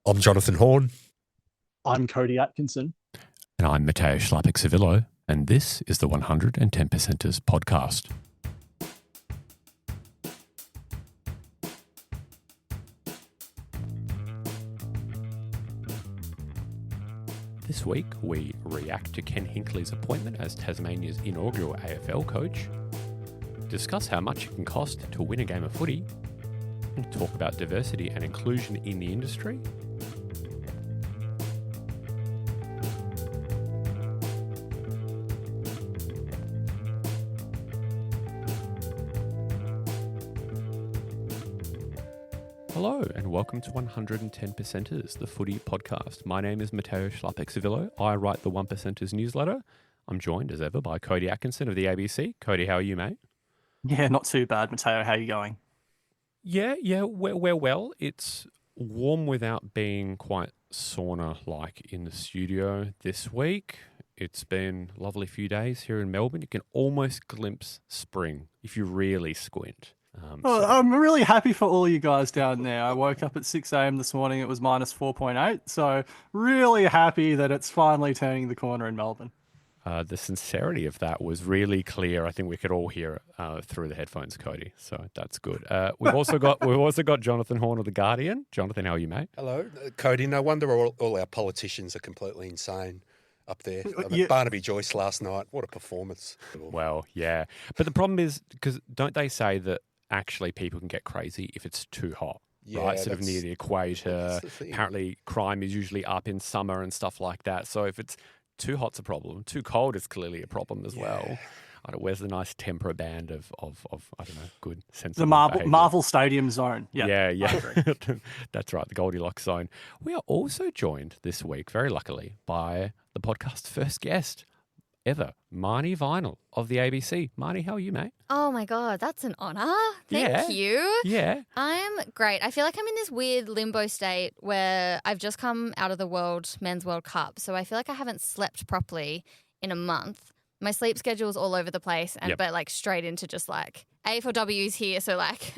I'm Jonathan Horn. I'm Cody Atkinson. And I'm Matteo Schlapek-Savillo, and this is the 110 Percenters podcast. This week, we react to Ken Hinkley's appointment as Tasmania's inaugural AFL coach, discuss how much it can cost to win a game of footy, and talk about diversity and inclusion in the industry. Hello and welcome to 110 Percenters, the footy podcast. My name is Matteo Schlapek-Savillo. I write the 1 Percenters newsletter. I'm joined as ever by Cody Atkinson of the ABC. Cody, how are you, mate? Yeah, not too bad, Matteo. How are you going? Yeah, we're well. It's warm without being quite sauna-like in the studio this week. It's been a lovely few days here in Melbourne. You can almost glimpse spring if you really squint. I'm really happy for all you guys down there. I woke up at 6 a.m. this morning. It was minus 4.8. So really happy that it's finally turning the corner in Melbourne. The sincerity of that was really clear. I think we could all hear it through the headphones, Cody. So that's good. We've also got Jonathan Horn of The Guardian. Jonathan, how are you, mate? Hello. Cody, no wonder all our politicians are completely insane up there. Barnaby Joyce last night, what a performance. Well, yeah. But the problem is, because don't they say that actually people can get crazy if it's too hot? Yeah, right, sort of near the equator. Apparently crime is usually up in summer and stuff like that. So if it's too hot's a problem. Too cold is clearly a problem as well. Where's the nice temper band of I don't know, good sense the of Marvel Stadium zone. Yeah. That's right, the Goldilocks zone. We are also joined this week, very luckily, by the podcast's first guest ever, Marnie Vinall of the ABC. Marnie, how are you, mate? Oh my God, that's an honour. Thank you. Yeah. I'm great. I feel like I'm in this weird limbo state where I've just come out of the Men's World Cup. So I feel like I haven't slept properly in a month. My sleep schedule's all over the place, but like straight into just like AFLW's here. So like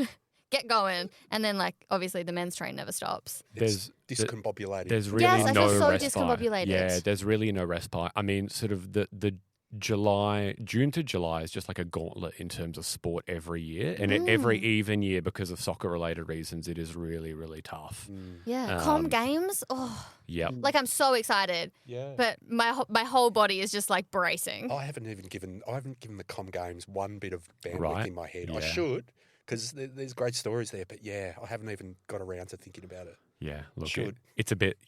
get going. And then like obviously the men's train never stops. It's discombobulating. There's really I no feel so respite. discombobulated. Yeah, there's really no respite. I mean, sort of the June to July is just like a gauntlet in terms of sport every year. And every even year, because of soccer-related reasons, it is really, really tough. Yeah, games. Oh, yeah. Like I'm so excited. Yeah. But my whole body is just like bracing. I haven't given the com games one bit of bandwidth in my head. Yeah. I should, because there's great stories there. But yeah, I haven't even got around to thinking about it. Yeah, look, it's a bit,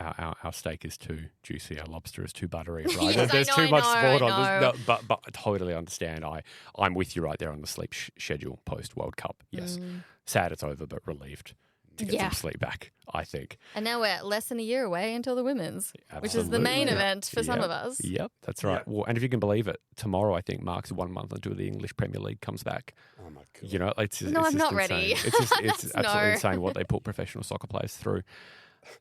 our steak is too juicy, our lobster is too buttery, right? Yes, There's too much sport on this. No, but I totally understand. I'm with you right there on the sleep schedule post-World Cup. Yes. Sad it's over, but relieved to get some sleep back, I think. And now we're less than a year away until the women's, which is the main event for some of us. Yep, that's right. Yeah. Well, and if you can believe it, tomorrow I think marks 1 month until the English Premier League comes back. Oh my God. I'm not ready. It's absolutely insane what they put professional soccer players through.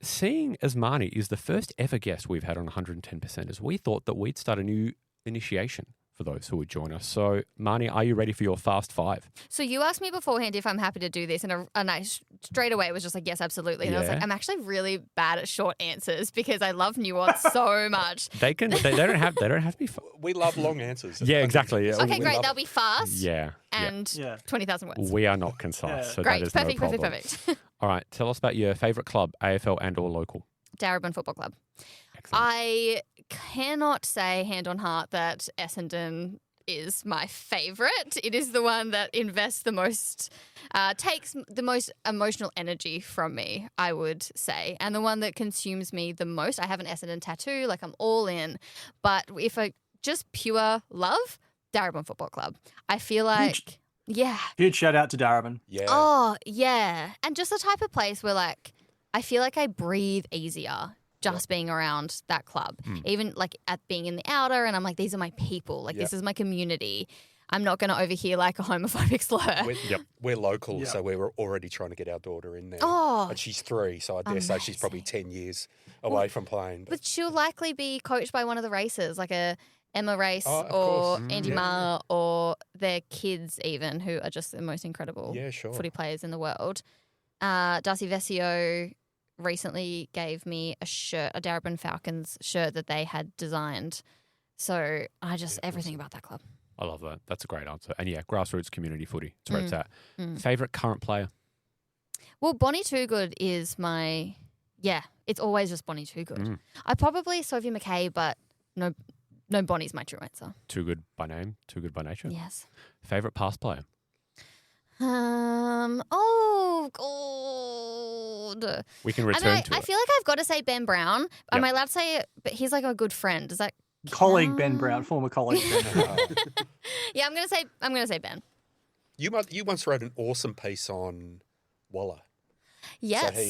Seeing as Marnie is the first ever guest we've had on 110 Percenters, we thought that we'd start a new initiation for those who would join us. So, Marnie, are you ready for your Fast Five? So you asked me beforehand if I'm happy to do this, and I straight away was just like, yes, absolutely. And I was like, I'm actually really bad at short answers because I love nuance so much. They don't have to be. We love long answers. Yeah, exactly. Yeah. Okay, great. They'll be fast. Yeah. And 20,000 words. We are not concise, so great. That is Perfect, no problem. perfect. All right, tell us about your favourite club, AFL and or local. Darabin Football Club. Excellent. I cannot say hand on heart that Essendon is my favourite. It is the one that invests the most, takes the most emotional energy from me, I would say, and the one that consumes me the most. I have an Essendon tattoo, like I'm all in. But if I just pure love, Darabin Football Club. I feel like, Huge shout out to Darabin. Yeah. Oh, yeah. And just the type of place where like, I feel like I breathe easier just being around that club, even like at being in the outer, and I'm like, these are my people, like this is my community. I'm not going to overhear like a homophobic slur. We're local, so we were already trying to get our daughter in there. Oh, and she's 3, so I dare say she's probably 10 years away from playing. But she'll likely be coached by one of the races, like a Emma Race or Andy Marr or their kids even, who are just the most incredible footy players in the world. Darcy Vesio, recently gave me a shirt, a Darabin Falcons shirt that they had designed. So I just, everything about that club. I love that. That's a great answer. And yeah, grassroots community footy. That's where it's at. Favourite current player? Well, Bonnie Toogood is my, it's always just Bonnie Toogood. I probably Sophie McKay, but no, Bonnie's my true answer. Too good by name, too good by nature? Yes. Favourite past player? Oh, God. We can return to it. I feel like I've got to say Ben Brown. Am I allowed to say it? But he's like a good friend. Is that Colleague Ben Brown, former colleague Ben Brown. Yeah, I'm gonna say Ben. You once wrote an awesome piece on Waller. Yes. So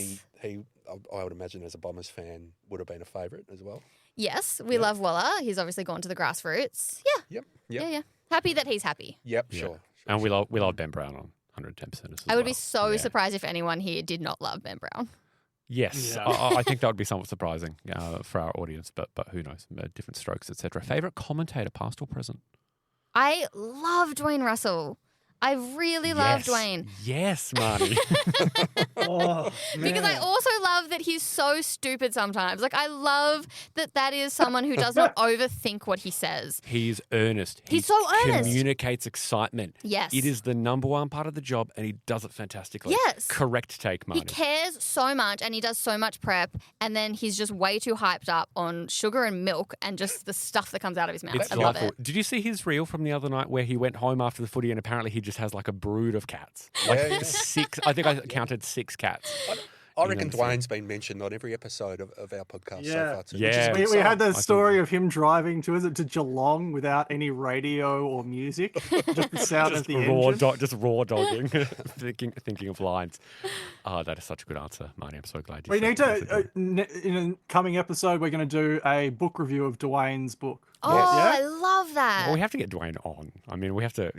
he I would imagine as a Bombers fan would have been a favourite as well. Yes, we love Waller. He's obviously gone to the grassroots. Yeah. Yep. Yeah. Happy that he's happy. Yep. Yeah. Sure. And we love Ben Brown on 110%. I would be so surprised if anyone here did not love Ben Brown. Yes, Yeah. I think that would be somewhat surprising for our audience, but who knows? Different strokes, etc. Favourite commentator, past or present? I love Dwayne Russell. I really love Dwayne. Yes, Marnie. Because I also love that he's so stupid sometimes. Like, I love that is someone who does not overthink what he says. He's earnest. He's so earnest. Communicates excitement. Yes. It is the number one part of the job, and he does it fantastically. Yes. Correct take, Marnie. He cares so much and he does so much prep, and then he's just way too hyped up on sugar and milk and just the stuff that comes out of his mouth. It's I love delightful. it. Did you see his reel from the other night where he went home after the footy and apparently he just has like a brood of cats? Like 6, I think I counted 6 cats. I reckon Dwayne's been mentioned on every episode of our podcast so far too. Yeah. We had the story of him driving to Geelong without any radio or music, just the sound of the engine. Just raw dogging, thinking of lines. Oh, that is such a good answer, Marnie. I'm so glad you We said need that. to, in a coming episode, we're going to do a book review of Dwayne's book. Oh, I love that. Well, we have to get Dwayne on. I mean, we have to,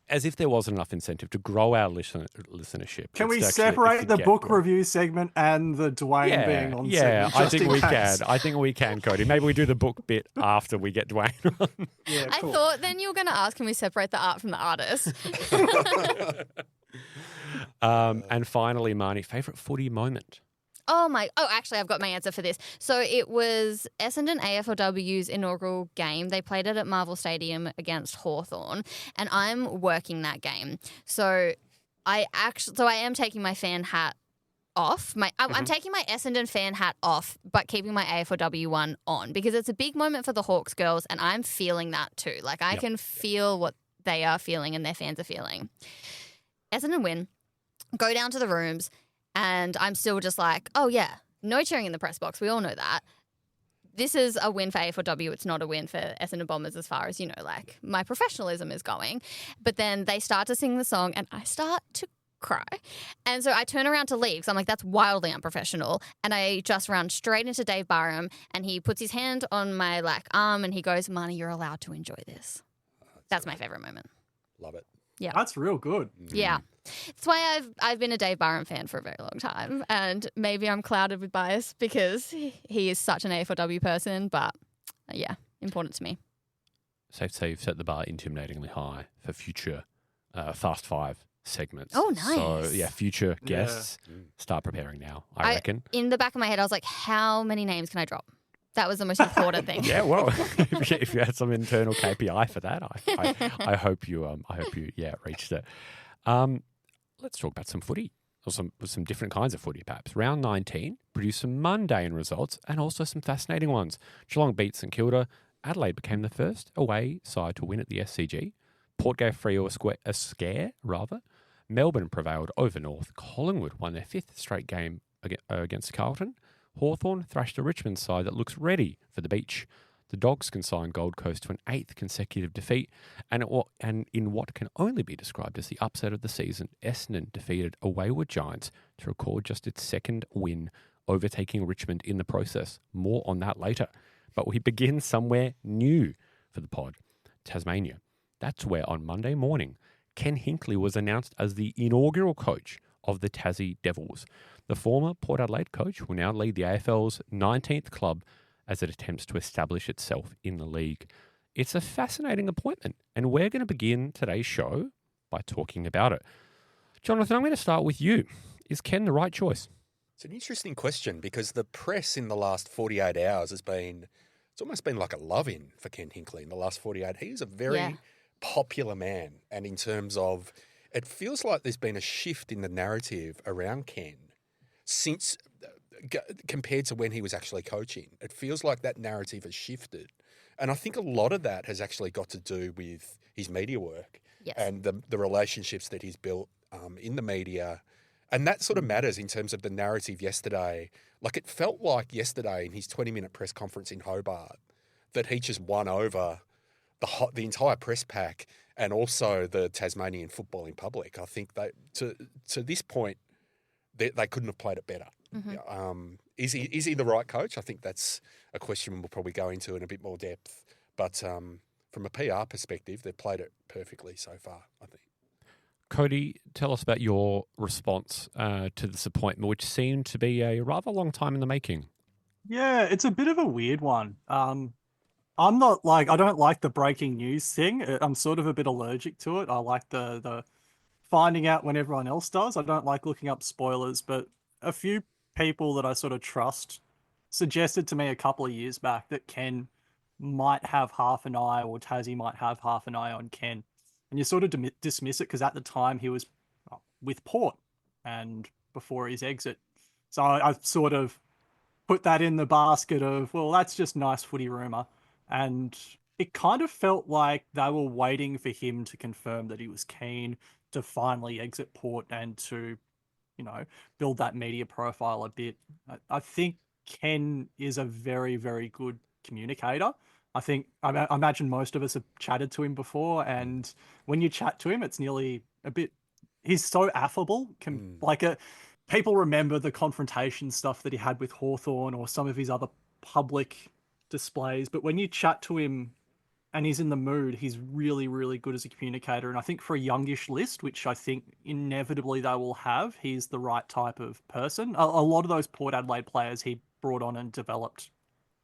as if there wasn't enough incentive to grow our listenership. Can we It's separate the get book growth. review segment and the Dwayne being on segment? I just think in we case? can. I think we can, Cody. Maybe we do the book bit after we get Dwayne on. Yeah, I cool. thought then you were going to ask, can we separate the art from the artist? And finally, Marnie, favourite footy moment? Actually, I've got my answer for this. So it was Essendon AFLW's inaugural game. They played it at Marvel Stadium against Hawthorn, and I'm working that game. So I am taking my fan hat off. I'm taking my Essendon fan hat off, but keeping my AFLW one on because it's a big moment for the Hawks girls, and I'm feeling that too. Like I can feel what they are feeling and their fans are feeling. Essendon win, go down to the rooms. And I'm still just like, oh, yeah, no cheering in the press box. We all know that. This is a win for AFLW. It's not a win for Essendon Bombers as far as, like my professionalism is going. But then they start to sing the song and I start to cry. And so I turn around to leave because I'm like, that's wildly unprofessional. And I just run straight into Dave Barham and he puts his hand on my arm and he goes, Marnie, you're allowed to enjoy this. That's my favourite moment. Love it. Yeah. That's real good. Yeah. That's why I've been a Dave Barham fan for a very long time. And maybe I'm clouded with bias because he is such an AFLW person. But, important to me. Safe to say you've set the bar intimidatingly high for future Fast Five segments. Oh, nice. So, future guests, start preparing now, I reckon. In the back of my head, I was like, how many names can I drop? That was the most important thing. Yeah, well, if you had some internal KPI for that, I hope you reached it. Let's talk about some footy, or some different kinds of footy, perhaps. Round 19 produced some mundane results and also some fascinating ones. Geelong beat St Kilda. Adelaide became the first away side to win at the SCG. Port gave Freo a scare. Melbourne prevailed over North. Collingwood won their 5th straight game against Carlton. Hawthorn thrashed a Richmond side that looks ready for the beach. The Dogs consigned Gold Coast to an 8th consecutive defeat, and in what can only be described as the upset of the season, Essendon defeated a wayward Giants to record just its 2nd win, overtaking Richmond in the process. More on that later. But we begin somewhere new for the pod, Tasmania. That's where on Monday morning, Ken Hinkley was announced as the inaugural coach of the Tassie Devils. The former Port Adelaide coach will now lead the AFL's 19th club as it attempts to establish itself in the league. It's a fascinating appointment, and we're going to begin today's show by talking about it. Jonathan, I'm going to start with you. Is Ken the right choice? It's an interesting question because the press in the last 48 hours it's almost been like a love-in for Ken Hinkley in the last 48. He's a very popular man. And in terms of, it feels like there's been a shift in the narrative around Ken since, compared to when he was actually coaching. It feels like that narrative has shifted. And I think a lot of that has actually got to do with his media work and the relationships that he's built in the media. And that sort of matters in terms of the narrative yesterday. Like it felt like yesterday in his 20-minute press conference in Hobart that he just won over the entire press pack and also the Tasmanian footballing public. I think they to this point they couldn't have played it better. Mm-hmm. Is he the right coach? I think that's a question we'll probably go into in a bit more depth. But from a PR perspective, they've played it perfectly so far, I think. Cody, tell us about your response to this appointment, which seemed to be a rather long time in the making. Yeah, it's a bit of a weird one. I don't like the breaking news thing. I'm sort of a bit allergic to it. I like the finding out when everyone else does. I don't like looking up spoilers, but a few people that I sort of trust suggested to me a couple of years back that Ken might have half an eye, or Tassie might have half an eye on Ken. And you sort of dismiss it because at the time he was with Port and before his exit. So I sort of put that in the basket of, well, that's just nice footy rumour. And it kind of felt like they were waiting for him to confirm that he was keen to finally exit Port and to, build that media profile a bit. I think Ken is a very, very good communicator. I imagine most of us have chatted to him before, and when you chat to him, it's nearly a bit. He's so affable. People remember the confrontation stuff that he had with Hawthorn or some of his other public displays, but when you chat to him and he's in the mood, he's really, really good as a communicator. And I think for a youngish list, which I think inevitably they will have, he's the right type of person. A lot of those Port Adelaide players he brought on and developed.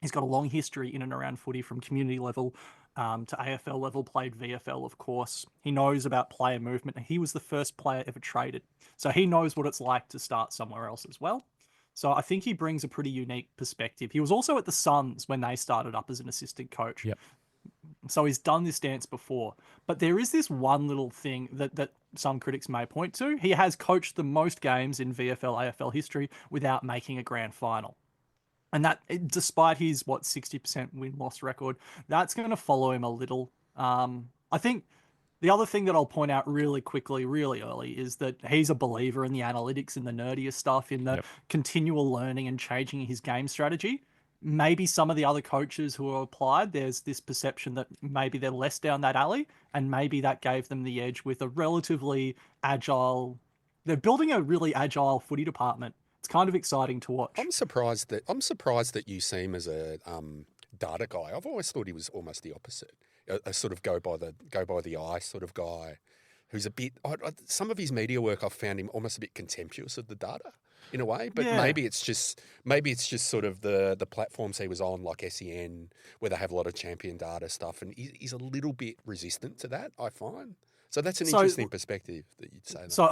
He's got a long history in and around footy from community level to AFL level, played VFL, of course. He knows about player movement. He was the first player ever traded. So he knows what it's like to start somewhere else as well. So I think he brings a pretty unique perspective. He was also at the Suns when they started up as an assistant coach. Yep. So he's done this dance before. But there is this one little thing that some critics may point to. He has coached the most games in VFL, AFL history without making a grand final. And that, despite his, 60% win-loss record, that's going to follow him a little. I think the other thing that I'll point out really quickly, really early, is that he's a believer in the analytics and the nerdier stuff, in the continual learning and changing his game strategy. Maybe some of the other coaches who are applied, there's this perception that maybe they're less down that alley, and maybe that gave them the edge with a relatively agile... They're building a really agile footy department. It's kind of exciting to watch. I'm surprised that you see him as a data guy. I've always thought he was almost the opposite, a sort of go by the eye sort of guy, who's a bit. Some of his media work, I've found him almost a bit contemptuous of the data in a way. But maybe it's just sort of the platforms he was on, like SEN, where they have a lot of champion data stuff, and he's a little bit resistant to that, I find. So that's an interesting perspective that you'd say that. So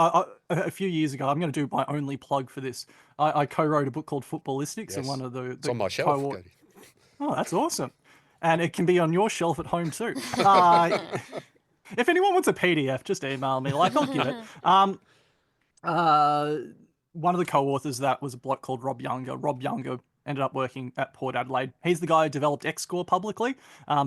a few years ago, I'm going to do my only plug for this. I co-wrote a book called Footballistics, and one of the it's on my shelf. Oh, that's awesome. And it can be on your shelf at home too. If anyone wants a PDF, just email me. I'll give it. One of the co-authors of that was a bloke called Rob Younger. Rob Younger ended up working at Port Adelaide. He's the guy who developed X-Score publicly,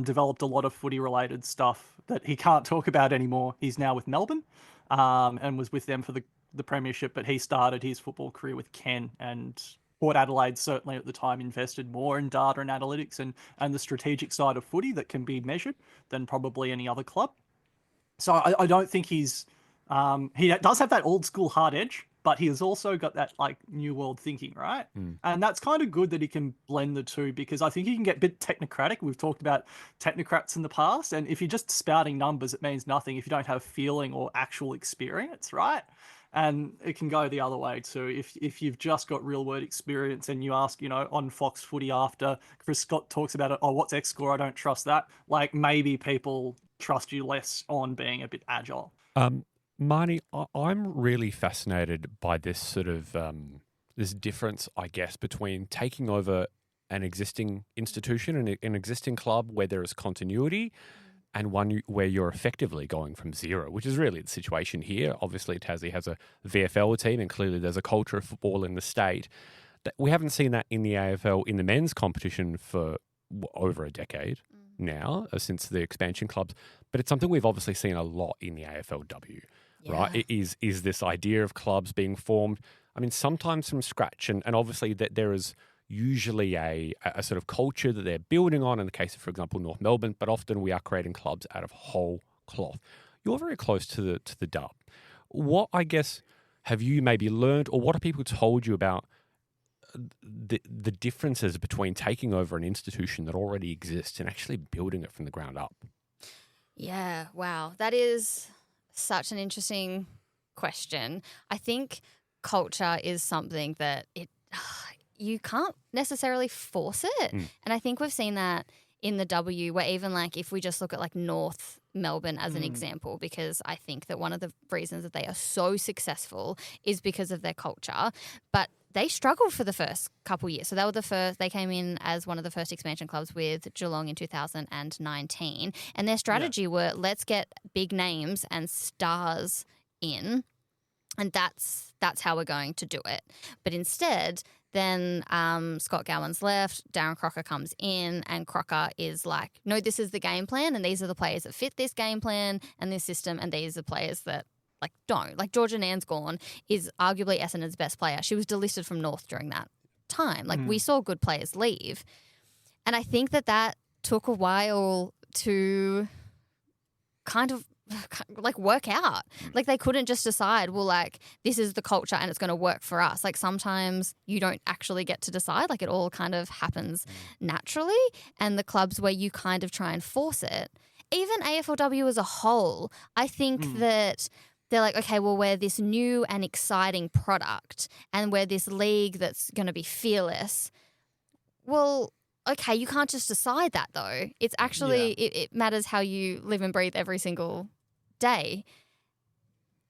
developed a lot of footy-related stuff that he can't talk about anymore. He's now with Melbourne and was with them for the premiership, but he started his football career with Ken, and Port Adelaide certainly at the time invested more in data and analytics and the strategic side of footy that can be measured than probably any other club. So I don't think he does have that old school hard edge, but he has also got that new world thinking, right? And that's kind of good that he can blend the two, because I think he can get a bit technocratic. We've talked about technocrats in the past, and if you're just spouting numbers, it means nothing if you don't have feeling or actual experience, right? And it can go the other way too. If you've just got real world experience and you ask, on Fox Footy after Chris Scott talks about it, oh, what's X-Score? I don't trust that. Maybe people trust you less on being a bit agile. Marnie, I'm really fascinated by this sort of this difference, I guess, between taking over an existing institution and an existing club where there is continuity and one where you're effectively going from zero, which is really the situation here. Obviously, Tassie has a VFL team and clearly there's a culture of football in the state. We haven't seen that in the AFL in the men's competition for over a decade now, since the expansion clubs. But it's something we've obviously seen a lot in the AFLW, right? It is this idea of clubs being formed, I mean, sometimes from scratch. And obviously that there is usually a sort of culture that they're building on in the case of, for example, North Melbourne, but often we are creating clubs out of whole cloth. You're very close to the dub. What, I guess, have you maybe learned, or what have people told you about the differences between taking over an institution that already exists and actually building it from the ground up? Yeah, wow. That is such an interesting question. I think culture is something that you can't necessarily force it. And I think we've seen that in the W, where even like if we just look at like North Melbourne as an example, because I think that one of the reasons that they are so successful is because of their culture. But they struggled for the first couple years. So they came in as one of the first expansion clubs with Geelong in 2019. And their strategy were, let's get big names and stars in, and that's how we're going to do it. But instead, then Scott Gowan's left, Darren Crocker comes in, and Crocker is like, no, this is the game plan, and these are the players that fit this game plan and this system, and these are players that don't. Like Georgia Nansgorn is arguably Essendon's best player. She was delisted from North during that time. Like we saw good players leave. And I think that took a while to kind of like work out. Like they couldn't just decide, well, like this is the culture and it's going to work for us. Like sometimes you don't actually get to decide. Like it all kind of happens naturally. And the clubs where you kind of try and force it, even AFLW as a whole, I think that they're like, okay, well, we're this new and exciting product and we're this league that's going to be fearless. Well, okay, you can't just decide that though. It's actually, it matters how you live and breathe every single day.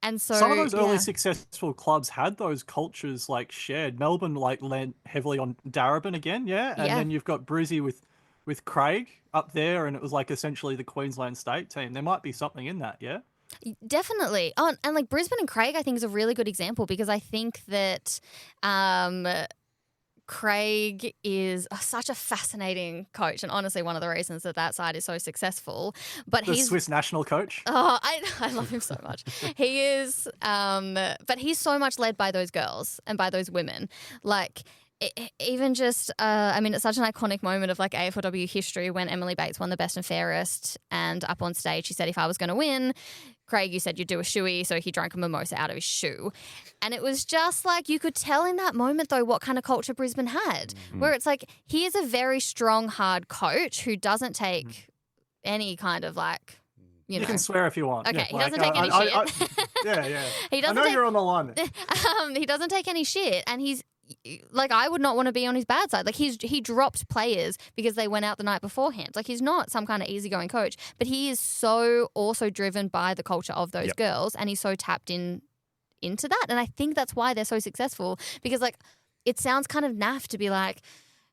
And so some of those early successful clubs had those cultures like shared. Melbourne like lent heavily on Darebin again, and then you've got Brizzy with Craig up there, and it was like essentially the Queensland state team. There might be something in that, Definitely. Oh, and like Brisbane and Craig, I think is a really good example because I think that Craig is such a fascinating coach, and honestly, one of the reasons that side is so successful. But he's Swiss national coach. Oh, I love him so much. He is, but he's so much led by those girls and by those women. Like even just, I mean, it's such an iconic moment of like AFLW history when Emily Bates won the Best and Fairest, and up on stage she said, "If I was going to win, Craig, you said you'd do a shoey," so he drank a mimosa out of his shoe. And it was just like, you could tell in that moment though what kind of culture Brisbane had, where it's like, he is a very strong, hard coach who doesn't take any kind of like, you know. You can swear if you want. Okay, he doesn't take any shit. He doesn't you're on the line. He doesn't take any shit, and he's like, I would not want to be on his bad side. Like he dropped players because they went out the night beforehand. Like he's not some kind of easygoing coach, but he is so also driven by the culture of those girls, and he's so tapped into that. And I think that's why they're so successful, because like it sounds kind of naff to be like,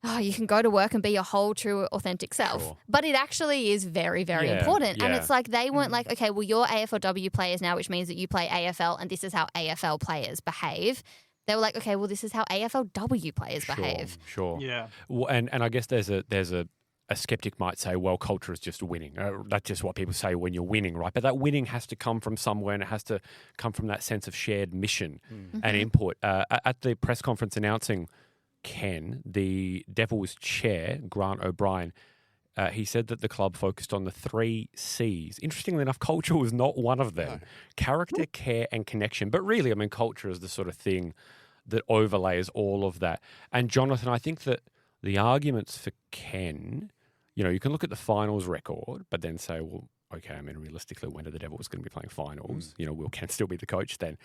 oh, you can go to work and be your whole true authentic self. But it actually is very, very important. Yeah. And it's like they weren't like, okay, well, you're AFLW players now, which means that you play AFL and this is how AFL players behave. They were like, okay, well, this is how AFLW players behave. Sure. Yeah. Well, and I guess there's a skeptic might say, well, culture is just winning. That's just what people say when you're winning, right? But that winning has to come from somewhere, and it has to come from that sense of shared mission and input. At the press conference announcing Ken, the Devils chair, Grant O'Brien, he said that the club focused on the 3 C's. Interestingly enough, culture was not one of them. No. Character, care, and connection. But really, I mean, culture is the sort of thing that overlays all of that. And Jonathan, I think that the arguments for Ken, you know, you can look at the finals record, but then say, well, okay, I mean, realistically, when are the Devils going to be playing finals? You know, will Ken still be the coach then?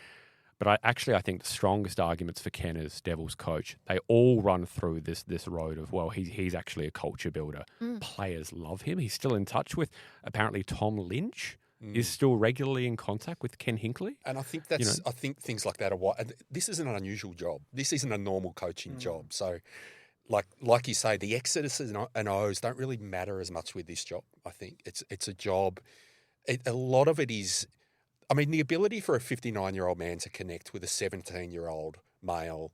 But I think the strongest arguments for Ken as Devils coach, they all run through this road of, well, he's actually a culture builder. Players love him. He's still in touch with apparently Tom Lynch, is still regularly in contact with Ken Hinkley. And I think I think things like that are what. And this is an unusual job. This isn't a normal coaching job. So, like you say, the X's and O's don't really matter as much with this job. I think it's a job. A lot of it is. I mean, the ability for a 59-year-old man to connect with a 17-year-old male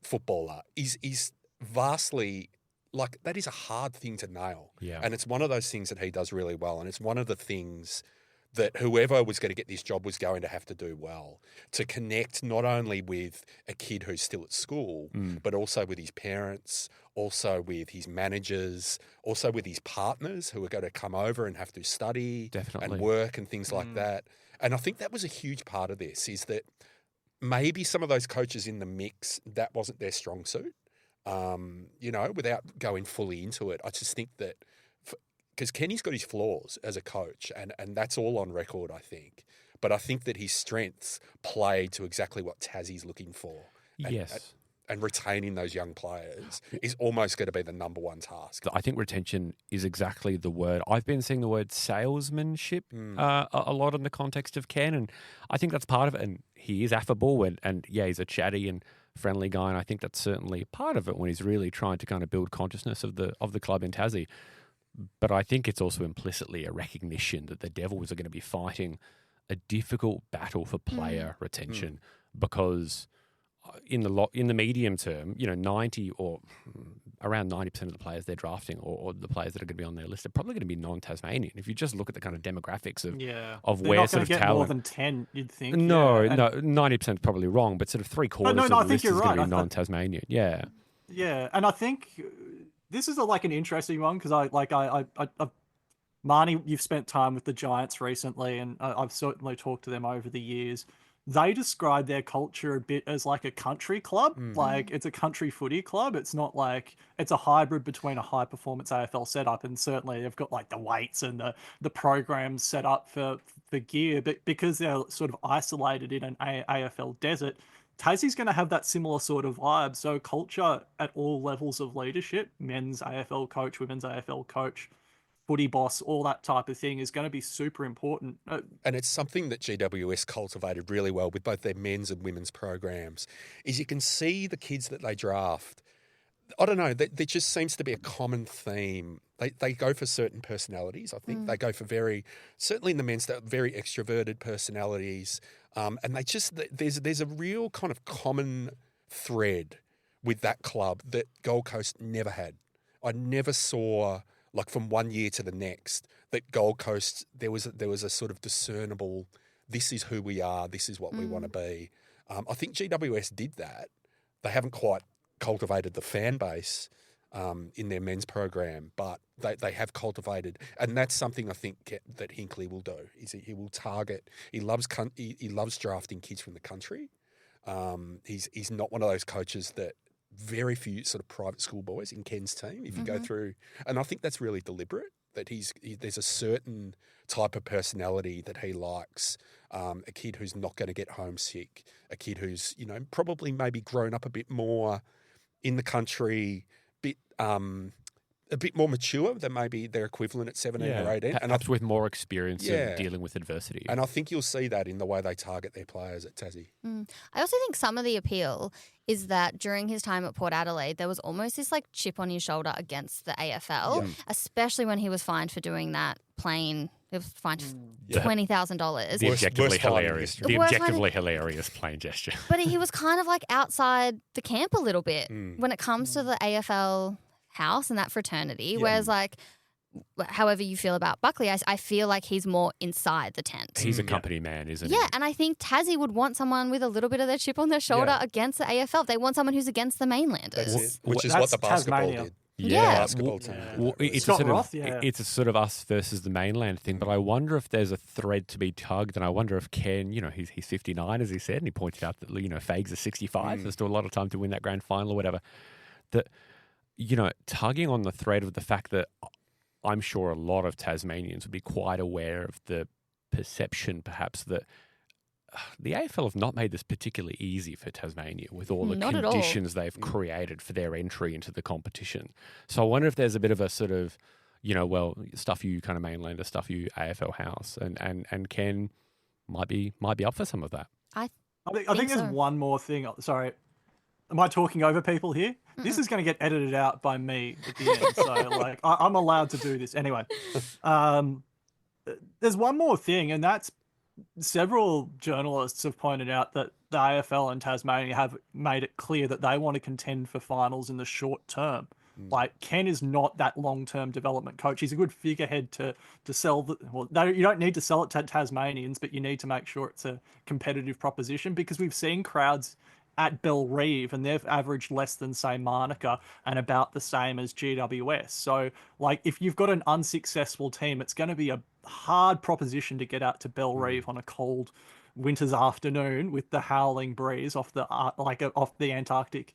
footballer is vastly, like, that is a hard thing to nail. Yeah. And it's one of those things that he does really well. And it's one of the things that whoever was going to get this job was going to have to do well, to connect not only with a kid who's still at school, but also with his parents, also with his managers, also with his partners who are going to come over and have to study and work and things like that. And I think that was a huge part of this, is that maybe some of those coaches in the mix, that wasn't their strong suit. Without going fully into it, I just think that because Kenny's got his flaws as a coach, and that's all on record, I think. But I think that his strengths play to exactly what Tassie's looking for. And retaining those young players is almost going to be the number one task. I think retention is exactly the word. I've been seeing the word salesmanship a lot in the context of Ken, and I think that's part of it. And he is affable, and he's a chatty and friendly guy, and I think that's certainly part of it when he's really trying to kind of build consciousness of the club in Tassie. But I think it's also implicitly a recognition that the Devils are going to be fighting a difficult battle for player retention because in the medium term, 90 or around 90% of the players they're drafting or the players that are going to be on their list are probably going to be non-Tasmanian. If you just look at the kind of demographics of where sort of get talent, more than 10, you'd think. No, 90% is probably wrong, but sort of 3/4 of the list is going to be non-Tasmanian. Yeah, and I think this is an interesting one because I Marnie, you've spent time with the Giants recently, and I've certainly talked to them over the years. They describe their culture a bit as like a country club. Like it's a country footy club. It's not like it's a hybrid between a high performance AFL setup, and certainly they've got like the weights and the programs set up for gear, but because they're sort of isolated in an AFL desert, Tassie's going to have that similar sort of vibe. So culture at all levels of leadership, men's AFL coach, women's AFL coach, footy boss, all that type of thing is going to be super important. And it's something that GWS cultivated really well with both their men's and women's programs, is you can see the kids that they draft. I don't know, there just seems to be a common theme. They go for certain personalities. I think they go for certainly in the men's, very extroverted personalities. And there's a real kind of common thread with that club that Gold Coast never had. I never saw, like from one year to the next, that Gold Coast, there was a sort of discernible, this is who we are, this is what we want to be. I think GWS did that. They haven't quite cultivated the fan base in their men's program, but they have cultivated, and that's something I think that Hinkley will do. Is he will target. He loves drafting kids from the country. He's not one of those coaches that very few sort of private school boys in Ken's team. If you go through, and I think that's really deliberate. That there's a certain type of personality that he likes. A kid who's not going to get homesick. A kid who's probably maybe grown up a bit more in the country, a bit more mature than maybe their equivalent at 17 or 18. Perhaps with more experience in dealing with adversity. And I think you'll see that in the way they target their players at Tassie. I also think some of the appeal is that during his time at Port Adelaide, there was almost this like chip on his shoulder against the AFL, especially when he was fined for doing that plane. He was fined $20,000. The objectively hilarious plane gesture. But he was kind of like outside the camp a little bit when it comes to the AFL house and that fraternity. Whereas like, however you feel about Buckley, I feel like he's more inside the tent. He's a company man, isn't he? Yeah, and I think Tassie would want someone with a little bit of their chip on their shoulder against the AFL. They want someone who's against the mainlanders. Which is what the basketball Tasmania did. Yeah. Basketball team. It's a sort of us versus the mainland thing, but I wonder if there's a thread to be tugged, and I wonder if Ken, he's 59, as he said, and he pointed out that, Fags are 65. There's still a lot of time to win that grand final or whatever. That, tugging on the thread of the fact that I'm sure a lot of Tasmanians would be quite aware of the perception, perhaps, that the AFL have not made this particularly easy for Tasmania with all the conditions they've created for their entry into the competition. So I wonder if there's a bit of a sort of, stuff you kind of mainlander, stuff you AFL house, and Ken might be up for some of that. I think there's one more thing. Sorry, am I talking over people here? Mm-mm. This is going to get edited out by me at the end. So I'm allowed to do this anyway. There's one more thing, and that's several journalists have pointed out that the AFL and Tasmania have made it clear that they want to contend for finals in the short term. Like, Ken is not that long-term development coach. He's a good figurehead to sell. You don't need to sell it to Tasmanians, but you need to make sure it's a competitive proposition, because we've seen crowds at Bellerive and they've averaged less than, say, Monica and about the same as GWS. So, if you've got an unsuccessful team, it's going to be a hard proposition to get out to Bellerive on a cold winter's afternoon with the howling breeze off the Antarctic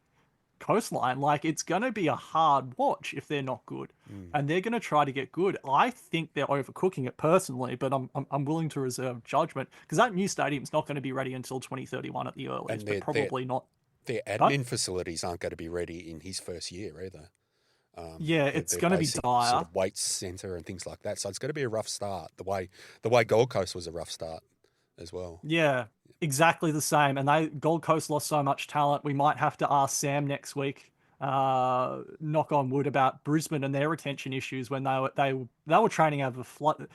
coastline. It's going to be a hard watch if they're not good, and they're going to try to get good. I think they're overcooking it personally, but I'm willing to reserve judgment, because that new stadium's not going to be ready until 2031 at the earliest, but probably not. Their admin facilities aren't going to be ready in his first year either. It's going to be dire. Sort of weights centre and things like that. So it's going to be a rough start. The way Gold Coast was a rough start as well. Yeah. Exactly the same, and Gold Coast lost so much talent. We might have to ask Sam next week, knock on wood, about Brisbane and their retention issues when they were training over a flood.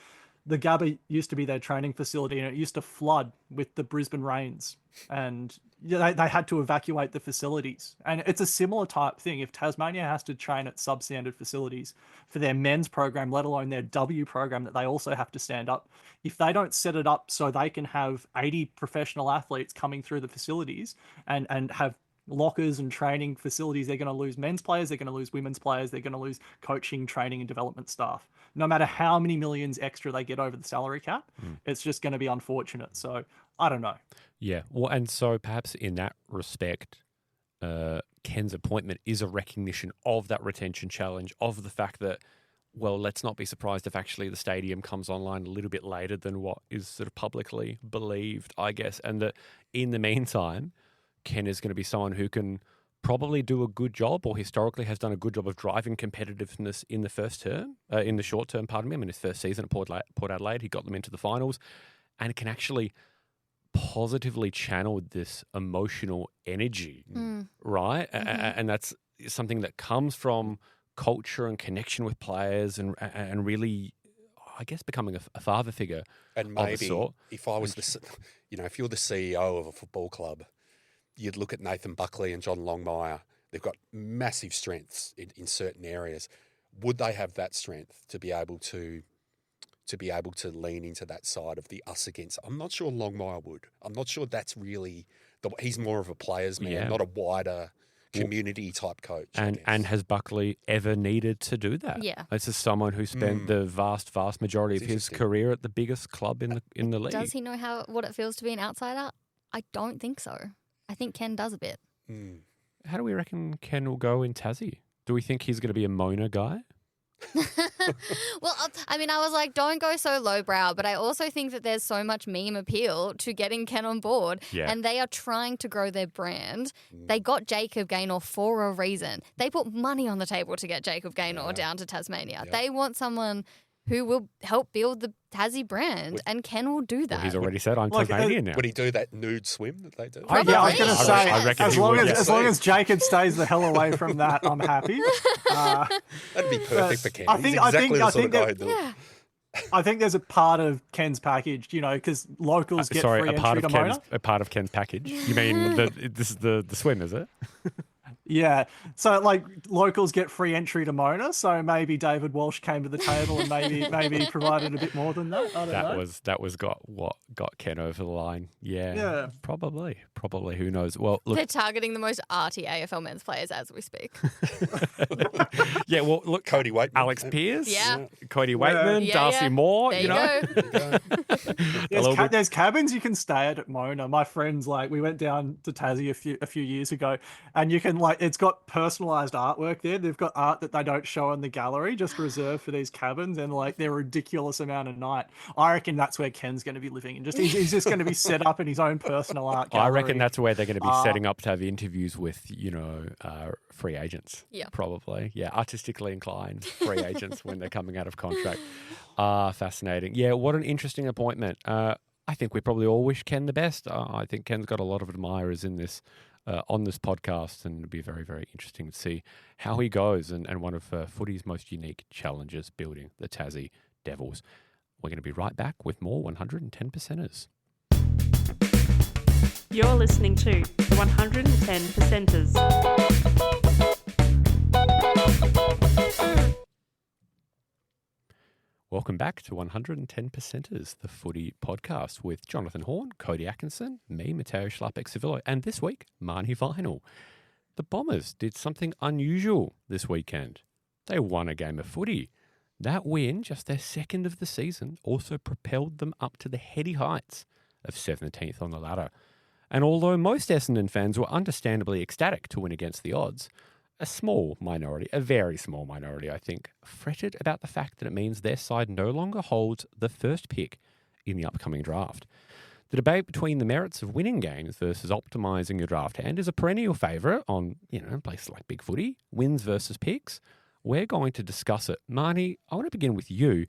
The Gabba used to be their training facility, and it used to flood with the Brisbane rains, and they had to evacuate the facilities. And it's a similar type thing. If Tasmania has to train at substandard facilities for their men's program, let alone their W program that they also have to stand up, if they don't set it up so they can have 80 professional athletes coming through the facilities and have lockers and training facilities, they're going to lose men's players, they're going to lose women's players, they're going to lose coaching, training, and development staff. No matter how many millions extra they get over the salary cap, it's just going to be unfortunate. So I don't know. Yeah. Well, and so perhaps in that respect, Ken's appointment is a recognition of that retention challenge, of the fact that, well, let's not be surprised if actually the stadium comes online a little bit later than what is sort of publicly believed, I guess. And that in the meantime, Ken is going to be someone who can probably do a good job, or historically has done a good job, of driving competitiveness in the short term, pardon me. I mean, his first season at Port Adelaide, he got them into the finals, and can actually positively channel this emotional energy, right? Mm-hmm. And that's something that comes from culture and connection with players, and really, I guess, becoming a father figure. And maybe if I was if you're the CEO of a football club, you'd look at Nathan Buckley and John Longmire. They've got massive strengths in certain areas. Would they have that strength to be able to lean into that side of the us against? I'm not sure Longmire would. I'm not sure that's really he's more of a players man, not a wider community type coach. And has Buckley ever needed to do that? Yeah. This is someone who spent the vast majority of his career at the biggest club in the league. Does he know what it feels to be an outsider? I don't think so. I think Ken does a bit. How do we reckon Ken will go in Tassie? Do we think he's going to be a Mona guy? Well, I mean, I was like, don't go so lowbrow, but I also think that there's so much meme appeal to getting Ken on board, and they are trying to grow their brand. They got Jacob Gaynor for a reason. They put money on the table to get Jacob Gaynor down to Tasmania. They want someone who will help build the Tassie brand, and Ken will do that. Well, he's already said, I'm Tasmanian now. Would he do that nude swim that they do? Probably. Yeah, I was going to say, I reckon as long as Jacob stays the hell away from that, I'm happy. That'd be perfect for Ken. I think there's a part of Ken's package, because locals get free entry to Mona. A part of Ken's package? You mean this is the swim, is it? Yeah. So locals get free entry to Mona. So maybe David Walsh came to the table and maybe provided a bit more than that. I don't know. That was what got Ken over the line. Yeah. Probably. Who knows? Well, look, they're targeting the most arty AFL men's players as we speak. Yeah. Well, look, Cody Waitman, Alex Pearce, Cody Waitman, Darcy Moore. There you go. There's cabins you can stay at Mona. My friends, we went down to Tassie a few years ago, and you can it's got personalized artwork there. They've got art that they don't show in the gallery, just reserved for these cabins, and like their ridiculous amount of night. I reckon that's where Ken's going to be living, and he's just going to be set up in his own personal art gallery. I reckon that's where they're going to be setting up to have interviews with, free agents. Yeah. Probably. Yeah, artistically inclined free agents when they're coming out of contract. Fascinating. Yeah, what an interesting appointment. I think we probably all wish Ken the best. I think Ken's got a lot of admirers in this on this podcast, and it'll be very, very interesting to see how he goes and one of footy's most unique challenges, building the Tassie Devils. We're going to be right back with more 110 percenters. You're listening to the 110 percenters. Welcome back to 110 Percenters, the footy podcast with Jonathan Horn, Cody Atkinson, me, Matteo Schlappek-Civillo, and this week, Marnie Vinall. The Bombers did something unusual this weekend. They won a game of footy. That win, just their second of the season, also propelled them up to the heady heights of 17th on the ladder. And although most Essendon fans were understandably ecstatic to win against the odds, a small minority, a very small minority, I think, fretted about the fact that it means their side no longer holds the first pick in the upcoming draft. The debate between the merits of winning games versus optimising your draft hand is a perennial favourite on, places like Big Footy, wins versus picks. We're going to discuss it. Marnie, I want to begin with you.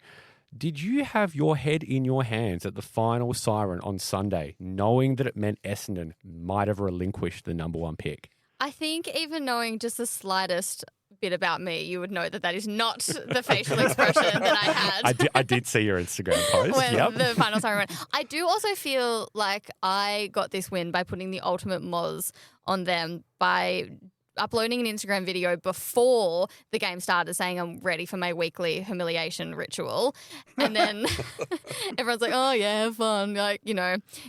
Did you have your head in your hands at the final siren on Sunday, knowing that it meant Essendon might have relinquished the number one pick? I think even knowing just the slightest bit about me, you would know that is not the facial expression that I had. I did see your Instagram post. When the final siren went. I do also feel like I got this win by putting the ultimate moz on them by uploading an Instagram video before the game started saying I'm ready for my weekly humiliation ritual. And then everyone's like, oh, yeah, have fun. Like,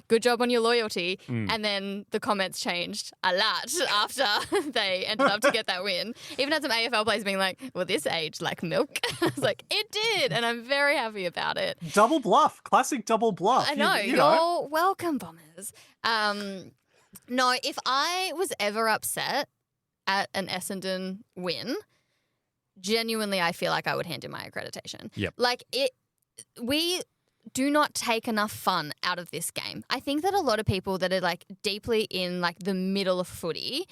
good job on your loyalty. And then the comments changed a lot after they ended up to get that win. Even had some AFL players being like, well, this aged like milk. I was like, it did. And I'm very happy about it. Double bluff. Classic double bluff. I know. You're welcome, Bombers. No, if I was ever upset at an Essendon win, genuinely I feel like I would hand in my accreditation. Yep. We do not take enough fun out of this game. I think that a lot of people that are deeply in the middle of footy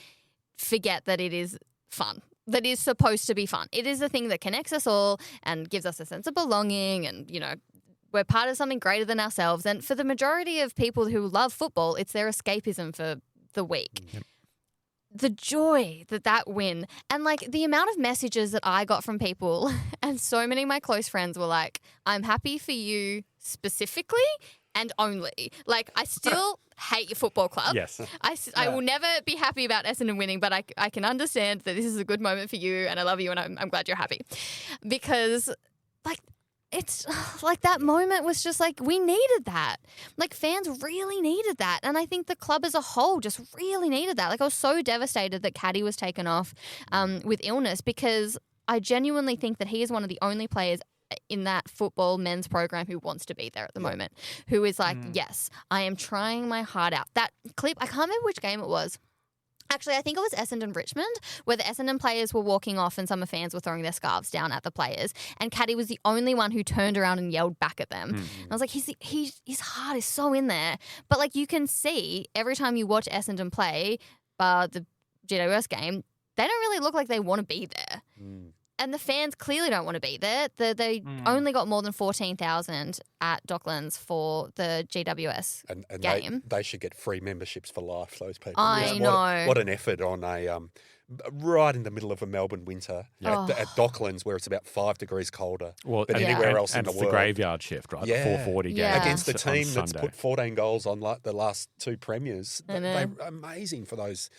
forget that it is fun. That is supposed to be fun. It is the thing that connects us all and gives us a sense of belonging and, we're part of something greater than ourselves. And for the majority of people who love football, it's their escapism for the week. Yep. The joy that win and the amount of messages that I got from people and so many of my close friends were like, I'm happy for you specifically and only. I still hate your football club. Yes. I will never be happy about Essendon winning, but I can understand that this is a good moment for you and I love you and I'm glad you're happy. Because it's that moment was just we needed that. Fans really needed that. And I think the club as a whole just really needed that. I was so devastated that Caddy was taken off with illness because I genuinely think that he is one of the only players in that football men's program who wants to be there at the moment, who is yes, I am trying my heart out. That clip, I can't remember which game it was. Actually, I think it was Essendon Richmond, where the Essendon players were walking off and some of the fans were throwing their scarves down at the players. And Caddy was the only one who turned around and yelled back at them. And I was like, his heart is so in there. But you can see every time you watch Essendon play the GWS game, they don't really look like they want to be there. And the fans clearly don't want to be there. They only got more than 14,000 at Docklands for the GWS game. They should get free memberships for life, those people. I know. What an effort on right in the middle of a Melbourne winter at Docklands where it's about 5 degrees colder than anywhere else in the world. And it's the graveyard shift, right? Yeah. The 4:40 game. Against the team that's put 14 goals on the last 2 premiers. They're amazing for those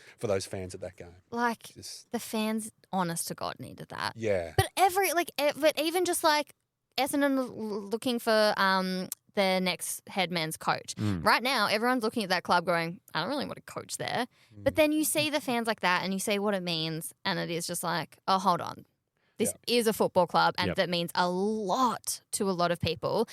fans at that game. The fans, honest to God, needed that. Yeah. But but even just Essendon looking for their next head men's coach. Right now, everyone's looking at that club going, I don't really want to coach there. But then you see the fans like that and you see what it means and it is just oh, hold on. This is a football club and that means a lot to a lot of people.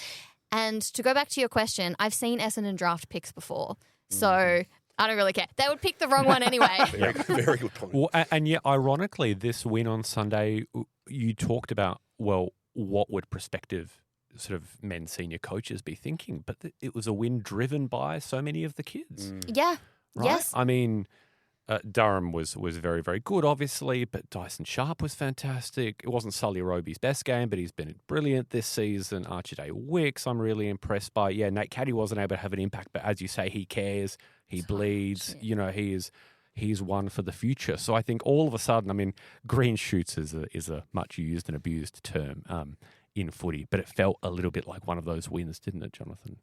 And to go back to your question, I've seen Essendon draft picks before. So I don't really care. They would pick the wrong one anyway. Very good point. Well, and yet, ironically, this win on Sunday, you talked about, well, what would prospective sort of men's senior coaches be thinking? But it was a win driven by so many of the kids. Yeah. Right? Yes. I mean, Durham was very, very good, obviously, but Dyson Sharp was fantastic. It wasn't Sully Roby's best game, but he's been brilliant this season. Archie Wicks, I'm really impressed by. Yeah, Nate Caddy wasn't able to have an impact, but as you say, he cares, he bleeds. You know, he's one for the future. So I think all of a sudden, I mean, green shoots is a much used and abused term in footy, but it felt a little bit like one of those wins, didn't it, Jonathan?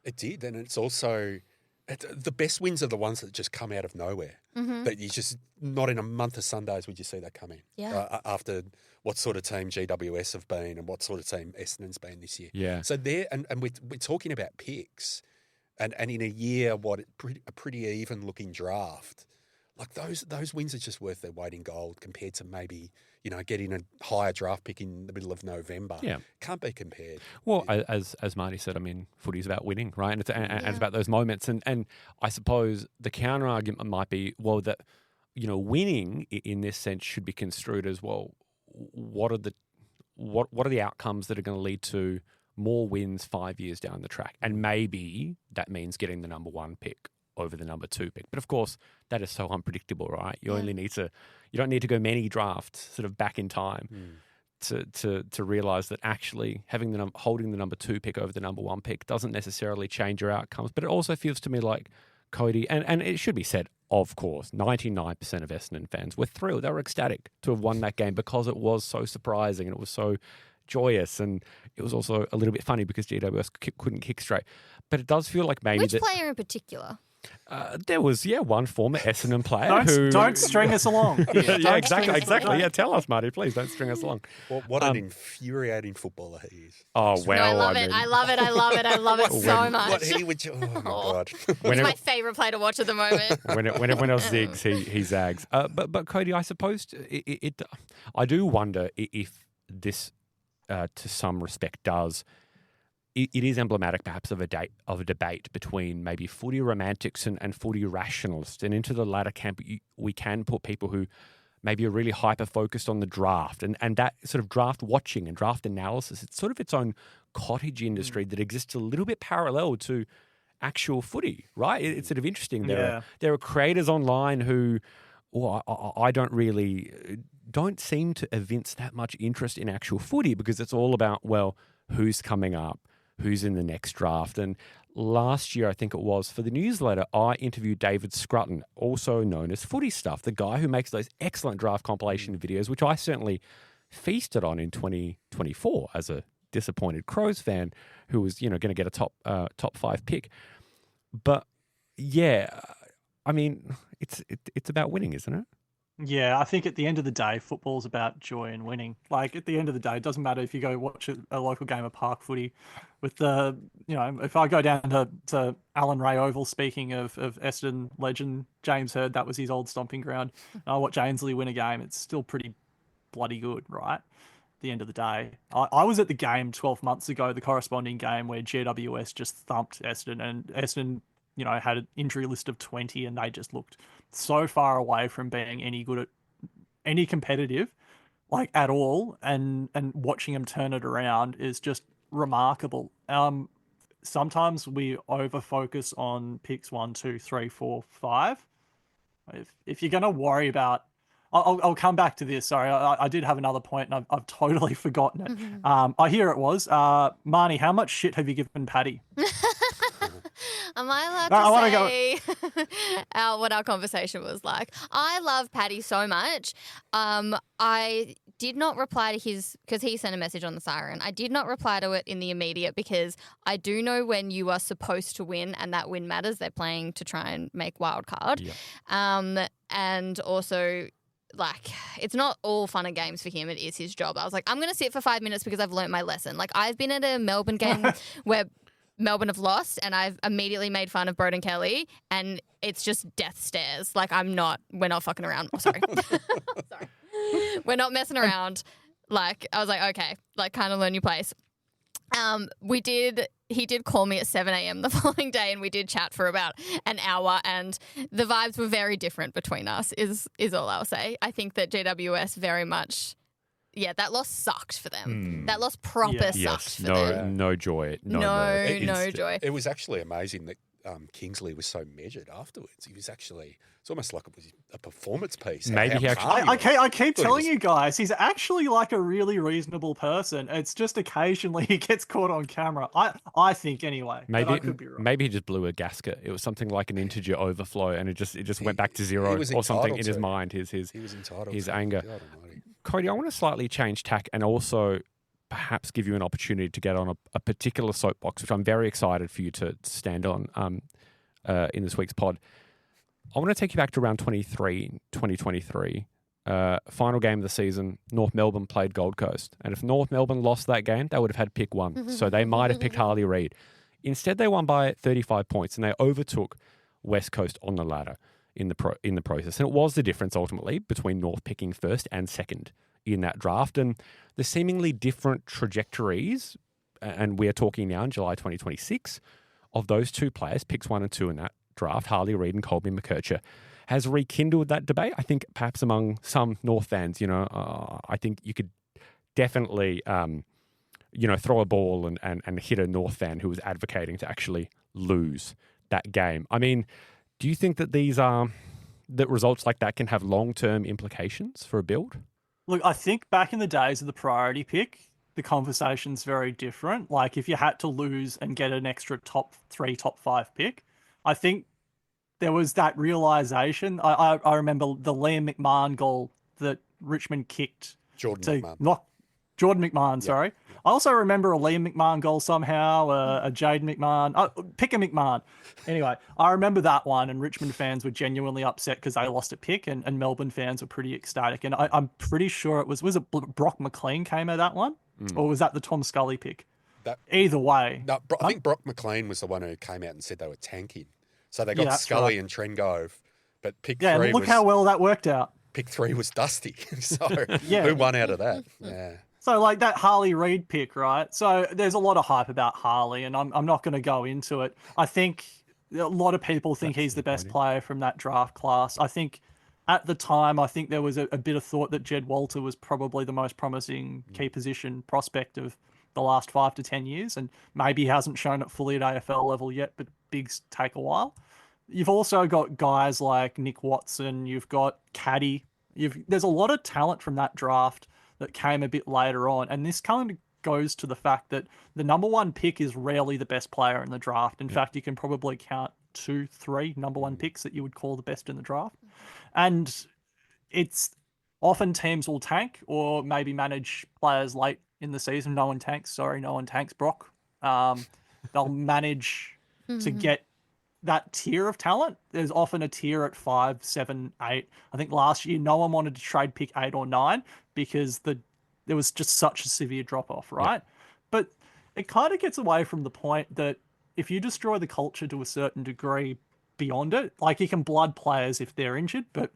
It did, and it's also the best wins are the ones that just come out of nowhere. That you just not in a month of Sundays would you see that come in. Yeah. After what sort of team GWS have been and what sort of team Essendon's been this year. Yeah. So there, and we're talking about picks, and in a year a pretty even looking draft. Like those wins are just worth their weight in gold compared to maybe, getting a higher draft pick in the middle of November. Yeah. Can't be compared. Well, as Marnie said, I mean, footy's about winning, right? And it's about those moments. And I suppose the counter argument might be, well, that, winning in this sense should be construed as, well, what are the outcomes that are going to lead to more wins 5 years down the track? And maybe that means getting the number 1 pick over the number 2 pick. But of course, that is so unpredictable, right? You don't need to go many drafts sort of back in time to realize that actually holding the number 2 pick over the number 1 pick doesn't necessarily change your outcomes. But it also feels to me like Cody, and it should be said, of course, 99% of Essendon fans were thrilled. They were ecstatic to have won that game because it was so surprising and it was so joyous, and it was also a little bit funny because GWS couldn't kick straight. But it does feel like maybe Which player in particular? There was one former Essendon player don't string us along. Yeah, exactly. Yeah, tell us, Marty, please don't string us along. What an infuriating footballer he is. Oh well, No, I love it. I love it so much. What he would? Oh my god! He's my favourite player to watch at the moment. when everyone else zigs, he zags. But Cody, I suppose I do wonder if this, to some respect, does. It is emblematic, perhaps, of a debate between maybe footy romantics and footy rationalists. And into the latter camp, we can put people who maybe are really hyper-focused on the draft. And that sort of draft watching and draft analysis, it's sort of its own cottage industry that exists a little bit parallel to actual footy, right? It's sort of interesting. There are creators online who I don't seem to evince that much interest in actual footy because it's all about, well, who's coming up, who's in the next draft. And last year, I think it was, for the newsletter, I interviewed David Scrutton, also known as Footy Stuff, the guy who makes those excellent draft compilation videos, which I certainly feasted on in 2024 as a disappointed Crows fan who was, going to get a top 5 pick. But yeah, I mean, it's about winning, isn't it? Yeah, I think at the end of the day, football's about joy and winning. Like, at the end of the day, it doesn't matter if you go watch a local game of park footy with the, if I go down to Alan Ray Oval, speaking of Essendon legend James Hird, that was his old stomping ground. And I watch Ainsley win a game. It's still pretty bloody good, right? At the end of the day. I was at the game 12 months ago, the corresponding game where GWS just thumped Essendon, and Essendon had an injury list of 20 and they just looked so far away from being any good at any competitive, like at all. And watching them turn it around is just remarkable. Sometimes we over focus on picks 1, 2, 3, 4, 5. If you're going to worry about, I'll come back to this. Sorry, I did have another point and I've totally forgotten it. I hear it was, Marnie, how much shit have you given Paddy? Am I allowed to say what our conversation was like? I love Paddy so much. I did not reply to his, because he sent a message on the siren. I did not reply to it in the immediate because I do know when you are supposed to win and that win matters. They're playing to try and make wild card. Yeah. And also, like, it's not all fun and games for him. It is his job. I was like, I'm going to sit for 5 minutes because I've learnt my lesson. Like, I've been at a Melbourne game where Melbourne have lost and I've immediately made fun of Broden Kelly and it's just death stares. Like, we're not fucking around. Oh, sorry. Sorry. We're not messing around. Like, I was like, okay, like, kind of learn your place. he did call me at 7 a.m. the following day, and we did chat for about an hour, and the vibes were very different between us, is all I'll say. I think that GWS very much, that loss sucked for them. That loss proper sucked for them. No joy. No joy. It was actually amazing that Kingsley was so measured afterwards. He was actually, it's almost like it was a performance piece. Maybe he actually... I keep telling you guys, he's actually like a really reasonable person. It's just occasionally he gets caught on camera. I think anyway. Maybe I could be wrong. Maybe he just blew a gasket. It was something like an integer overflow, and it just went back to zero or something in his mind. He was entitled. His anger. Cody, I want to slightly change tack and also perhaps give you an opportunity to get on a particular soapbox, which I'm very excited for you to stand on in this week's pod. I want to take you back to round 2023. Final game of the season, North Melbourne played Gold Coast. And if North Melbourne lost that game, they would have had pick one. So they might have picked Harley Reid. Instead, they won by 35 points and they overtook West Coast on the ladder in the process. And it was the difference ultimately between North picking first and second in that draft. And the seemingly different trajectories, and we're talking now in July 2026, of those two players, picks 1 and 2 in that draft, Harley Reid and Colby McKercher, has rekindled that debate. I think perhaps among some North fans, I think you could definitely, throw a ball and hit a North fan who was advocating to actually lose that game. I mean, do you think that that results like that can have long-term implications for a build? Look, I think back in the days of the priority pick, the conversation's very different. Like if you had to lose and get an extra top 3, top 5 pick, I think there was that realization. I remember the Liam McMahon goal that Richmond kicked Jordan McMahon, sorry. I also remember a Liam McMahon goal somehow, a Jade McMahon, pick a McMahon. Anyway, I remember that one, and Richmond fans were genuinely upset because they lost a pick, and Melbourne fans were pretty ecstatic. And I'm pretty sure it was it Brock McLean came at that one? Or was that the Tom Scully pick? Either way. No, I think Brock McLean was the one who came out and said they were tanking. So they got Scully and Trengove, but pick 3 and look how well that worked out. Pick 3 was Dusty. So who won out of that? Yeah. So like that Harley Reid pick, right? So there's a lot of hype about Harley, and I'm not going to go into it. I think a lot of people think he's the best player from that draft class. I think at the time, there was a bit of thought that Jed Walter was probably the most promising key position prospect of the last 5 to 10 years, and maybe he hasn't shown it fully at AFL level yet, but bigs take a while. You've also got guys like Nick Watson, you've got Caddy. There's a lot of talent from that draft that came a bit later on, and this kind of goes to the fact that the number 1 pick is rarely the best player in the draft. In fact, you can probably count 2, 3 number 1 picks that you would call the best in the draft. And it's often teams will tank or maybe manage players late in the season. No one tanks Brock. They'll manage to get that tier of talent. There's often a tier at 5, 7, 8. I think last year no one wanted to trade pick 8 or 9 because there was just such a severe drop-off, right? Yep. But it kind of gets away from the point that if you destroy the culture to a certain degree beyond it, like you can blood players if they're injured, but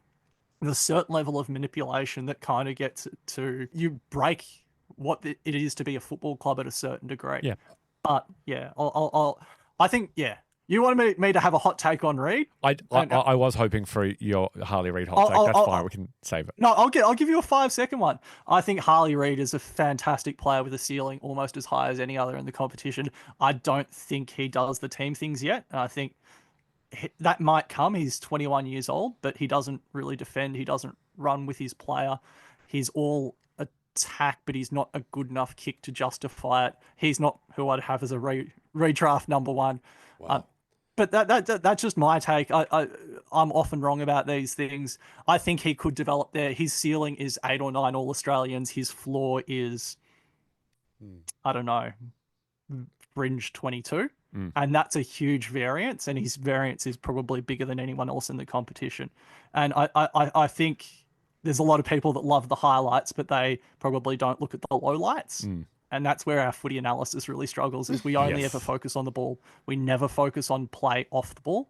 there's a certain level of manipulation that kind of gets to, you break what it is to be a football club at a certain degree. Yeah. But yeah, I think, you wanted me to have a hot take on Reid? I was hoping for your Harley Reid hot take. That's fine. We can save it. No, I'll give you a 5-second one. I think Harley Reid is a fantastic player with a ceiling almost as high as any other in the competition. I don't think he does the team things yet. And I think that might come. He's 21 years old, but he doesn't really defend. He doesn't run with his player. He's all attack, but he's not a good enough kick to justify it. He's not who I'd have as a redraft number 1. Wow. But that's just my take. I'm often wrong about these things. I think he could develop there. His ceiling is 8 or 9 All-Australians. His floor is, I don't know, fringe 22. And that's a huge variance. And his variance is probably bigger than anyone else in the competition. And I think there's a lot of people that love the highlights, but they probably don't look at the lowlights. And that's where our footy analysis really struggles, is we only ever focus on the ball. We never focus on play off the ball.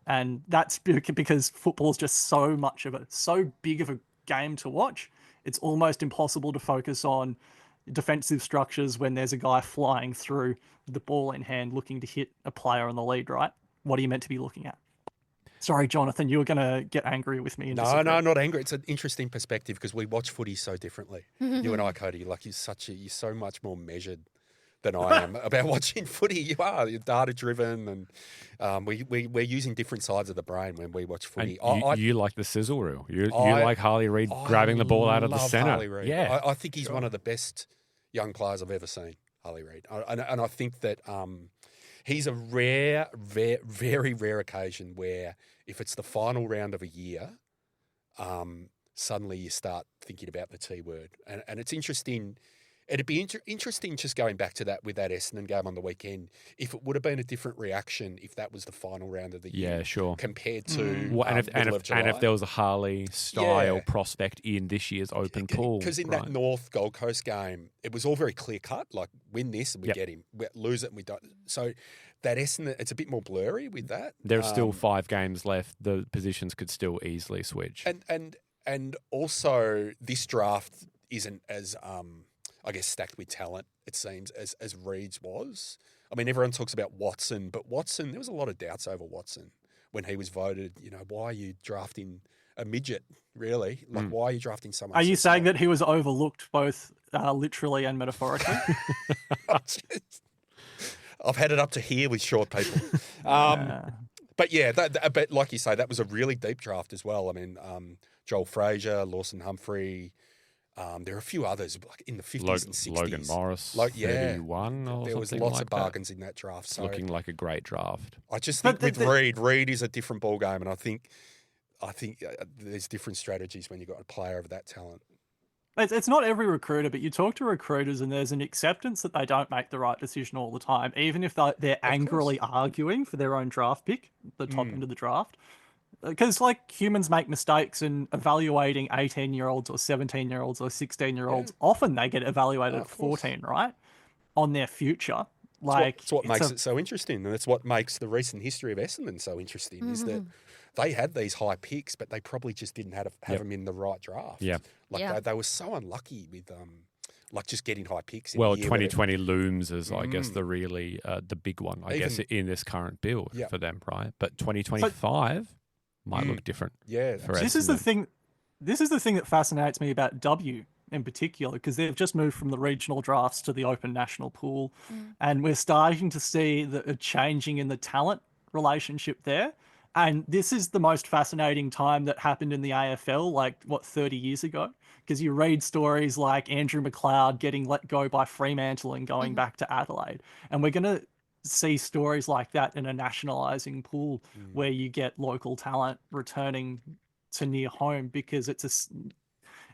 And that's because football is just so big of a game to watch. It's almost impossible to focus on defensive structures when there's a guy flying through with the ball in hand looking to hit a player on the lead, right? What are you meant to be looking at? Sorry, Jonathan, you were going to get angry with me. And No, disagree. not angry. It's an interesting perspective because we watch footy so differently. You and I, Cody, like you're so much more measured than I am about watching footy. You're data driven, and we're using different sides of the brain when we watch footy. You like the sizzle reel. You like Harley Reid grabbing the ball out of the centre. Harley Reid. Yeah, I think he's one of the best young players I've ever seen. Harley Reid, and I think that he's a very rare occasion where if it's the final round of a year, suddenly you start thinking about the T word, and it's interesting. It'd be interesting just going back to that with that Essendon game on the weekend, if it would have been a different reaction if that was the final round of the year. Yeah, sure. Compared to and if there was a Harley style prospect in this year's open pool. Because in that North Gold Coast game, it was all very clear cut, like win this and we get him, lose it and we don't. So that Essendon, it's a bit more blurry with that. There's still 5 games left. The positions could still easily switch. And also this draft isn't as I guess stacked with talent, it seems, as Reed's was. I mean, everyone talks about Watson, but Watson, there was a lot of doubts over Watson when he was voted. Why are you drafting a midget, really? Like, why are you drafting someone? Are you saying that he was overlooked both literally and metaphorically? I've had it up to here with short people. But yeah, but like you say, that was a really deep draft as well. I mean, Joel Frazier, Lawson Humphrey. There are a few others like in the 50s and 60s. Logan Morris, 31 or there was lots of bargains in that draft. So looking like a great draft. I just think with Reed is a different ball game, and I think there's different strategies when you've got a player of that talent. It's not every recruiter, but you talk to recruiters and there's an acceptance that they don't make the right decision all the time, even if they're angrily arguing for their own draft pick, the top end of the draft. Because, like, humans make mistakes, and evaluating 18-year-olds or 17-year-olds or 16-year-olds, often they get evaluated at 14, right? On their future. It's what makes it so interesting, and it's what makes the recent history of Essendon so interesting, is that they had these high picks, but they probably just didn't have them in the right draft. Yeah. They were so unlucky with just getting high picks. 2020 looms as, I guess, the really the big one, I guess, in this current build for them, right? But 2025... might look different. Yeah. This is the thing that fascinates me about W in particular, because they've just moved from the regional drafts to the open national pool. And we're starting to see a changing in the talent relationship there. And this is the most fascinating time that happened in the AFL, 30 years ago? Because you read stories like Andrew McLeod getting let go by Fremantle and going back to Adelaide. And we're going to see stories like that in a nationalising pool where you get local talent returning to near home, because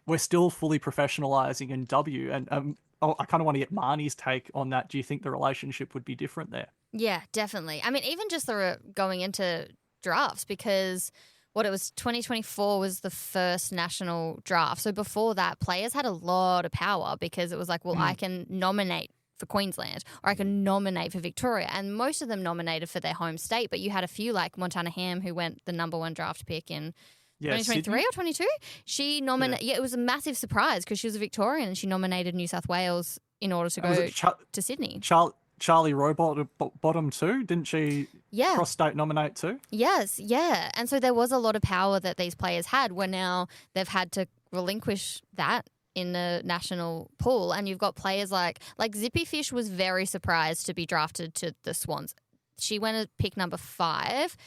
we're still fully professionalising in W. And I kind of want to get Marnie's take on that. Do you think the relationship would be different there? Yeah, definitely. I mean, even just going into drafts, because it was 2024 was the first national draft. So before that, players had a lot of power, because it was like, well, I can nominate for Queensland, or I can nominate for Victoria, and most of them nominated for their home state, but you had a few like Montana Ham, who went the number 1 draft pick in 2023 or 22. She nominated, it was a massive surprise because she was a Victorian and she nominated New South Wales in order to go to Sydney. Charlie Rowbottom too, didn't she? Yeah. Cross-state nominate too? Yes, yeah. And so there was a lot of power that these players had, where now they've had to relinquish that in the national pool. And you've got players like Zippy Fish was very surprised to be drafted to the Swans. She went at pick number 5.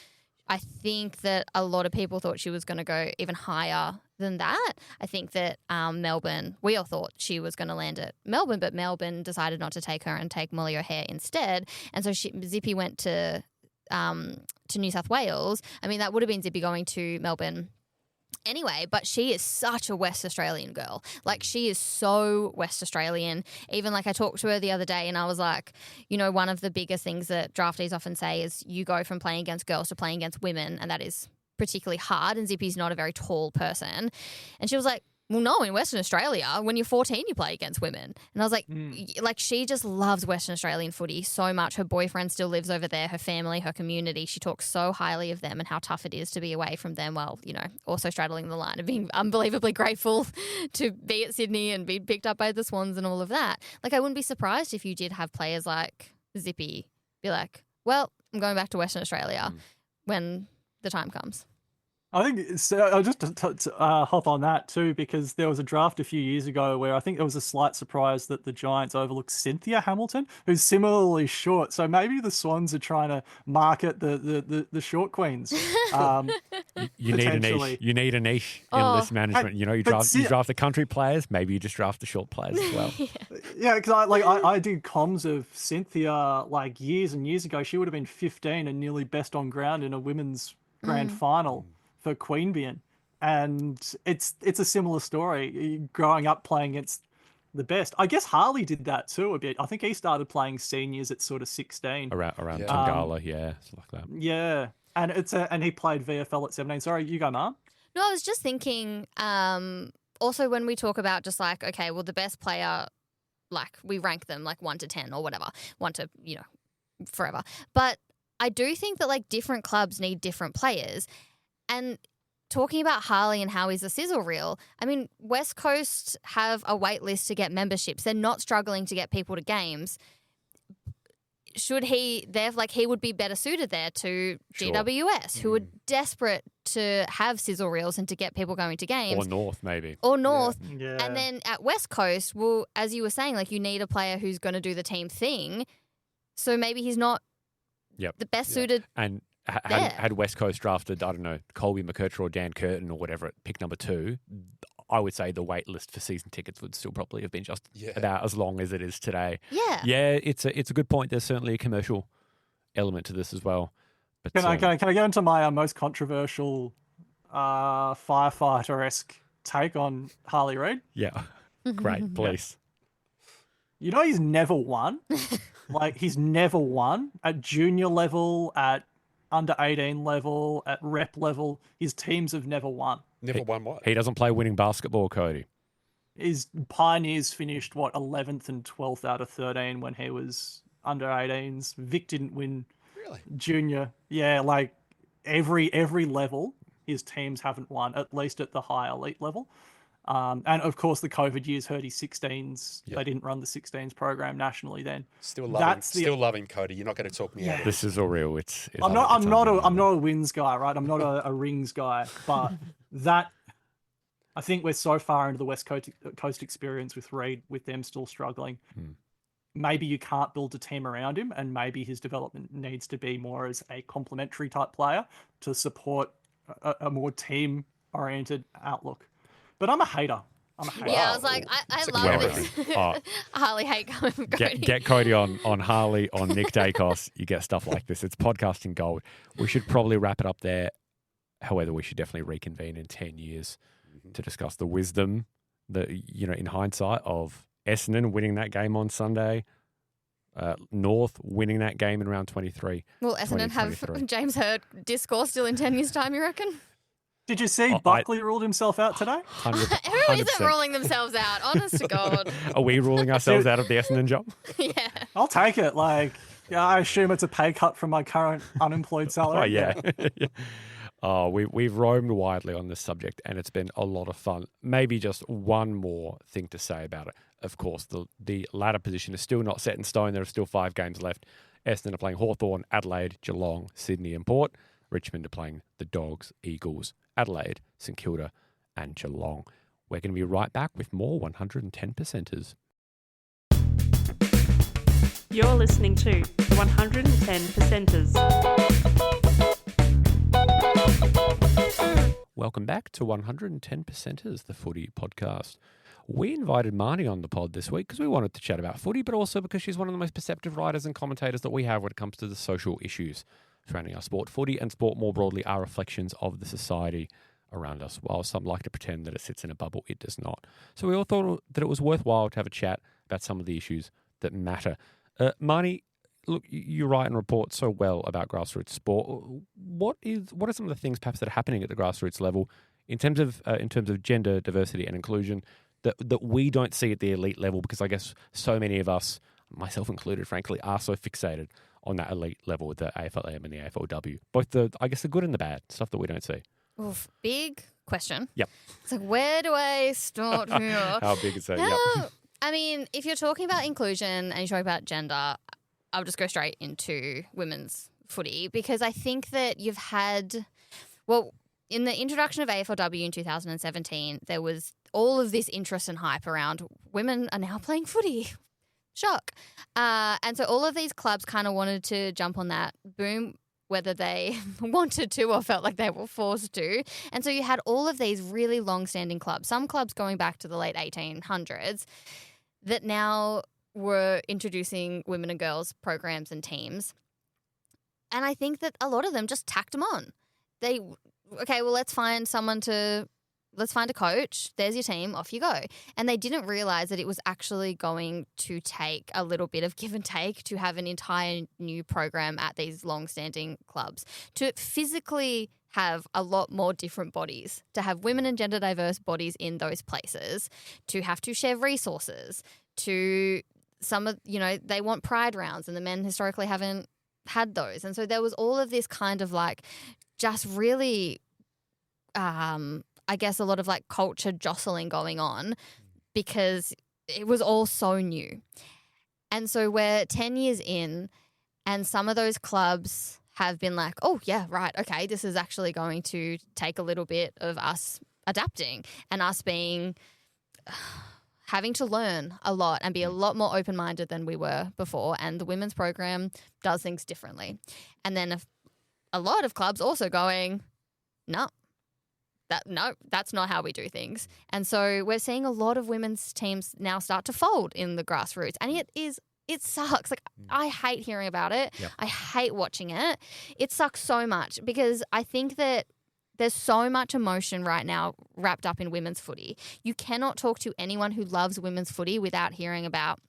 I think that a lot of people thought she was going to go even higher than that. I think that Melbourne, we all thought she was going to land at Melbourne, but Melbourne decided not to take her and take Molly O'Hare instead. And so Zippy went to New South Wales. I mean, that would have been Zippy going to Melbourne anyway, but she is such a West Australian girl. Like, she is so West Australian. Even I talked to her the other day and I was like, one of the biggest things that draftees often say is you go from playing against girls to playing against women, and that is particularly hard, and Zippy's not a very tall person. And she was like, well, no, in Western Australia, when you're 14, you play against women. And I was like, like, she just loves Western Australian footy so much. Her boyfriend still lives over there, her family, her community. She talks so highly of them and how tough it is to be away from them while, you know, also straddling the line of being unbelievably grateful to be at Sydney and be picked up by the Swans and all of that. Like, I wouldn't be surprised if you did have players like Zippy be like, well, I'm going back to Western Australia when the time comes. I think I'll just hop on that too, because there was a draft a few years ago where I think there was a slight surprise that the Giants overlooked Cynthia Hamilton, who's similarly short. So maybe the Swans are trying to market the short queens. You need a niche. You need a niche in list management. You know, you draft the country players. Maybe you just draft the short players as well. Yeah, because I did comms of Cynthia like years and years ago. She would have been 15 and nearly best on ground in a women's grand final for Queanbeyan, and it's a similar story. Growing up playing against the best, I guess Harley did that too a bit. I think he started playing seniors at sort of 16 around Tongala, something like that. Yeah, and and he played VFL at 17. Sorry, you go, Mark. No, I was just thinking. Also, when we talk about just like, okay, well, the best player, like we rank them like 1 to 10 or whatever, 1 to forever. But I do think that like different clubs need different players. And talking about Harley and how he's a sizzle reel, I mean, West Coast have a wait list to get memberships. They're not struggling to get people to games. He would be better suited there to GWS, who are desperate to have sizzle reels and to get people going to games. Or North, maybe. Or North. Yeah. And then at West Coast, well, as you were saying, like you need a player who's going to do the team thing. So maybe he's not the best suited. And had West Coast drafted, I don't know, Colby McKercher or Dan Curtin or whatever at pick number 2, I would say the wait list for season tickets would still probably have been just about as long as it is today. Yeah. Yeah, it's a good point. There's certainly a commercial element to this as well. But, can I go into my most controversial firefighter-esque take on Harley Reid? Yeah. Great, please. You know he's never won? Like, he's never won at junior level, at under 18 level, at rep level. His teams have never won. Never won what? He doesn't play winning basketball, Cody. His Pioneers finished, 11th and 12th out of 13 when he was under 18s. Vic didn't win junior. Yeah, like every level, his teams haven't won, at least at the high elite level. And of course, the COVID years hurt his 16s. They didn't run the 16s program nationally then. Still love him, Cody. You're not going to talk me out of it. This is all real. I'm not a wins guy, right? I'm not a rings guy, but I think we're so far into the West Coast experience with Reid, with them still struggling. Maybe you can't build a team around him, and maybe his development needs to be more as a complementary type player to support a more team-oriented outlook. But I'm a hater. Yeah, I was like, I love this Harley hate coming from Cody. Get Cody on Harley, on Nick Dacos. You get stuff like this. It's podcasting gold. We should probably wrap it up there. However, we should definitely reconvene in 10 years to discuss the wisdom, in hindsight, of Essendon winning that game on Sunday, North winning that game in round 23. Will Essendon have James Hird discourse still in 10 years' time, you reckon? Did you see Buckley ruled himself out today? 100%. Who isn't ruling themselves out? Honest to God. Are we ruling ourselves out of the Essendon job? Yeah. I'll take it. Like, I assume it's a pay cut from my current unemployed salary. Oh, yeah. Oh, we've roamed widely on this subject, and it's been a lot of fun. Maybe just one more thing to say about it. Of course, the ladder position is still not set in stone. There are still 5 games left. Essendon are playing Hawthorn, Adelaide, Geelong, Sydney and Port. Richmond are playing the Dogs, Eagles, Adelaide, St Kilda and Geelong. We're going to be right back with more 110%ers. You're listening to the 110%ers. Welcome back to 110%ers, the footy podcast. We invited Marnie on the pod this week because we wanted to chat about footy, but also because she's one of the most perceptive writers and commentators that we have when it comes to the social issues surrounding our sport. Footy and sport more broadly are reflections of the society around us. While some like to pretend that it sits in a bubble, it does not. So we all thought that it was worthwhile to have a chat about some of the issues that matter. Marnie, look, you write and report so well about grassroots sport. What are some of the things perhaps that are happening at the grassroots level in terms of gender diversity and inclusion, that we don't see at the elite level, because I guess so many of us, myself included, frankly, are so fixated on that elite level with the AFLM and the AFLW. Both the good and the bad, stuff that we don't see. Oof, big question. Yep. It's like, where do I start here? How big is that? Yep. I mean, if you're talking about inclusion and you're talking about gender, I'll just go straight into women's footy, because I think that you've had, well, in the introduction of AFLW in 2017, there was all of this interest and hype around women are now playing footy. Shock. And so all of these clubs kind of wanted to jump on that boom, whether they wanted to or felt like they were forced to. And so you had all of these really long-standing clubs, some clubs going back to the late 1800s, that now were introducing women and girls programs and teams. And I think that a lot of them just tacked them on. Let's find a coach. There's your team. Off you go. And they didn't realize that it was actually going to take a little bit of give and take to have an entire new program at these long-standing clubs, to physically have a lot more different bodies, to have women and gender diverse bodies in those places, to have to share resources, to some of, they want pride rounds and the men historically haven't had those. And so there was all of this kind of like just really I guess a lot of like culture jostling going on, because it was all so new. And so we're 10 years in, and some of those clubs have been like, oh yeah, right, okay, this is actually going to take a little bit of us adapting and us having to learn a lot and be a lot more open-minded than we were before. And the women's program does things differently. And then a lot of clubs also going, no, that's not how we do things. And so we're seeing a lot of women's teams now start to fold in the grassroots. And it sucks. Like, I hate hearing about it. Yep. I hate watching it. It sucks so much, because I think that there's so much emotion right now wrapped up in women's footy. You cannot talk to anyone who loves women's footy without hearing about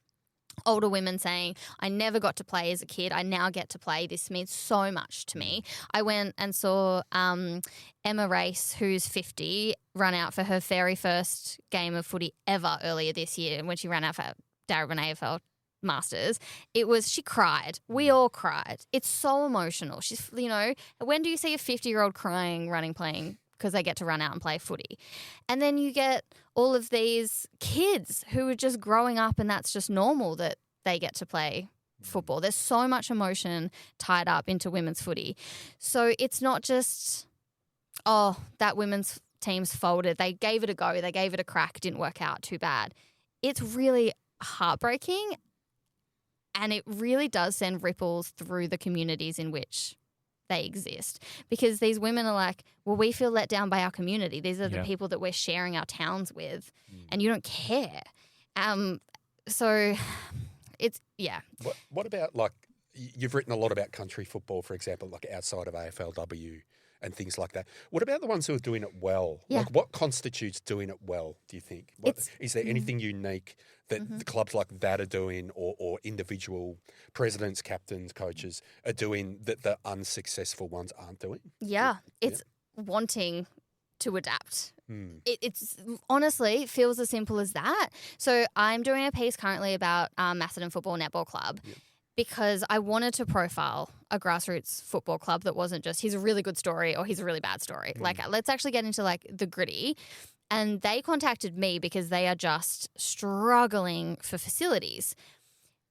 older women saying, I never got to play as a kid. I now get to play. This means so much to me. I went and saw Emma Race, who's 50, run out for her very first game of footy ever earlier this year, when she ran out for Darabin AFL Masters. She cried. We all cried. It's so emotional. She's, when do you see a 50-year-old crying, running, playing, because they get to run out and play footy? And then you get all of these kids who are just growing up, and that's just normal that they get to play football. There's so much emotion tied up into women's footy. So it's not just, that women's team's folded. They gave it a go. They gave it a crack. Didn't work out. Too bad. It's really heartbreaking, and it really does send ripples through the communities in which they exist, because these women are like, well, we feel let down by our community. These are the people that we're sharing our towns with, and you don't care. So it's, What about, like, you've written a lot about country football, for example, like outside of AFLW and things like that. What about the ones who are doing it well? Yeah. Like, what constitutes doing it well, do you think? Is there anything unique that the clubs like that are doing, or individual presidents, captains, coaches are doing that the unsuccessful ones aren't doing? Yeah. It's wanting to adapt. It's honestly feels as simple as that. So I'm doing a piece currently about Macedon Football Netball Club. Yep. Because I wanted to profile a grassroots football club that wasn't just, he's a really good story or he's a really bad story. Like, let's actually get into like the gritty. And they contacted me because they are just struggling for facilities.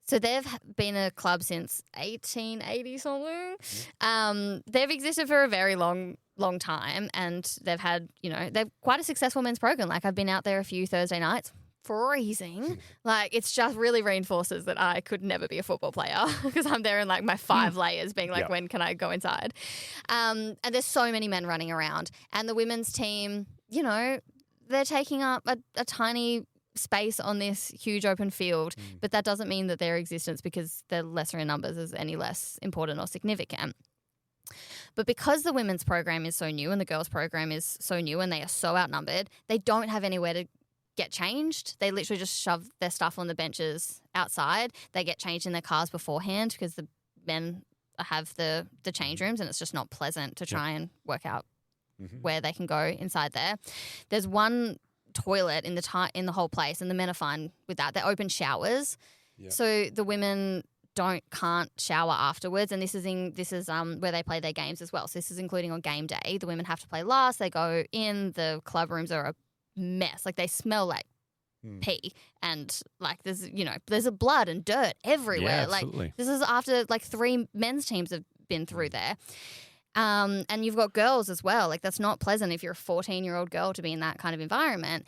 So they've been a club since 1880 something. They've existed for a very long time, and they've had, they've quite a successful men's program. Like, I've been out there a few Thursday nights. Freezing. Like, it's just really reinforces that I could never be a football player, because I'm there in like my 5 layers being like, when can I go inside? And there's so many men running around, and the women's team, they're taking up a tiny space on this huge open field, but that doesn't mean that their existence, because they're lesser in numbers, is any less important or significant. But because the women's program is so new and the girls' program is so new and they are so outnumbered, they don't have anywhere to get changed. They literally just shove their stuff on the benches outside. They get changed in their cars beforehand, because the men have the change rooms, and it's just not pleasant to try and work out where they can go inside there. There's one toilet in the whole place, and the men are fine with that. They're open showers, so the women can't shower afterwards. And this is where they play their games as well. So this is including on game day. The women have to play last. They go in. The club rooms are a mess. Like, they smell like pee, and like there's a blood and dirt everywhere. Yeah, absolutely. Like, this is after like 3 men's teams have been through there. And you've got girls as well. Like, that's not pleasant if you're a 14-year-old girl to be in that kind of environment.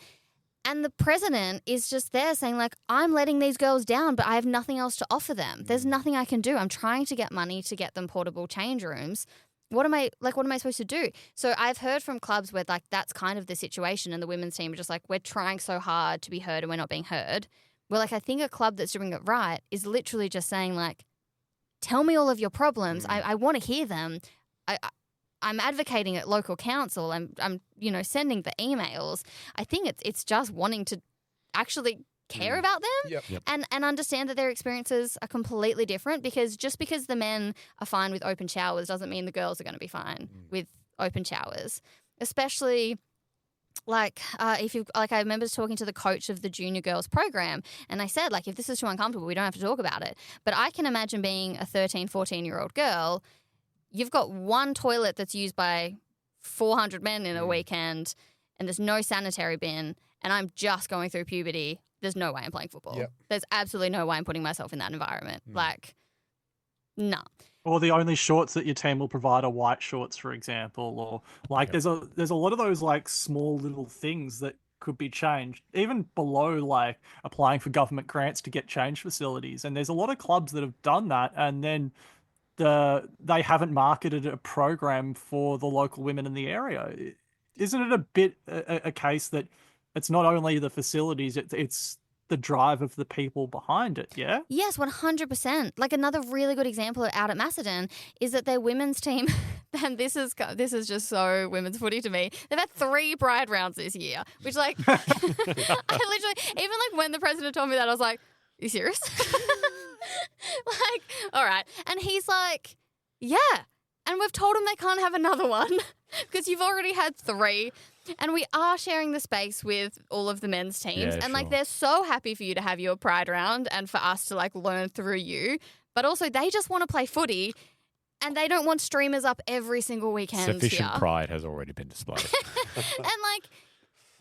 And the president is just there saying, like, I'm letting these girls down, but I have nothing else to offer them. There's nothing I can do. I'm trying to get money to get them portable change rooms. What am I supposed to do? So I've heard from clubs where, like, that's kind of the situation, and the women's team are just like, we're trying so hard to be heard and we're not being heard. Well, like, I think a club that's doing it right is literally just saying, like, tell me all of your problems. I want to hear them. I'm advocating at local council. I'm sending the emails. I think it's just wanting to actually care about them and understand that their experiences are completely different, because just because the men are fine with open showers doesn't mean the girls are going to be fine with open showers. Especially I remember talking to the coach of the junior girls program, and I said, like, if this is too uncomfortable, we don't have to talk about it. But I can imagine being a 13, 14-year-old girl. You've got one toilet that's used by 400 men in a weekend, and there's no sanitary bin, and I'm just going through puberty. There's no way I'm playing football. Yep. There's absolutely no way I'm putting myself in that environment. Like, no. Or the only shorts that your team will provide are white shorts, for example. Or like there's a lot of those like small little things that could be changed, even below like applying for government grants to get change facilities. And there's a lot of clubs that have done that, and then they haven't marketed a program for the local women in the area. Isn't it a bit a case that it's not only the facilities, it's the drive of the people behind it, yeah? Yes, 100%. Like, another really good example out at Macedon is that their women's team, and this is just so women's footy to me, they've had 3 pride rounds this year, which, like, I literally, even like when the president told me that, I was like, are you serious? Like, all right. And he's like, yeah. And we've told them they can't have another one because you've already had 3. And we are sharing the space with all of the men's teams. And, like, they're so happy for you to have your pride round and for us to, like, learn through you. But also they just want to play footy, and they don't want streamers up every single weekend. Sufficient pride has already been displayed. And, like,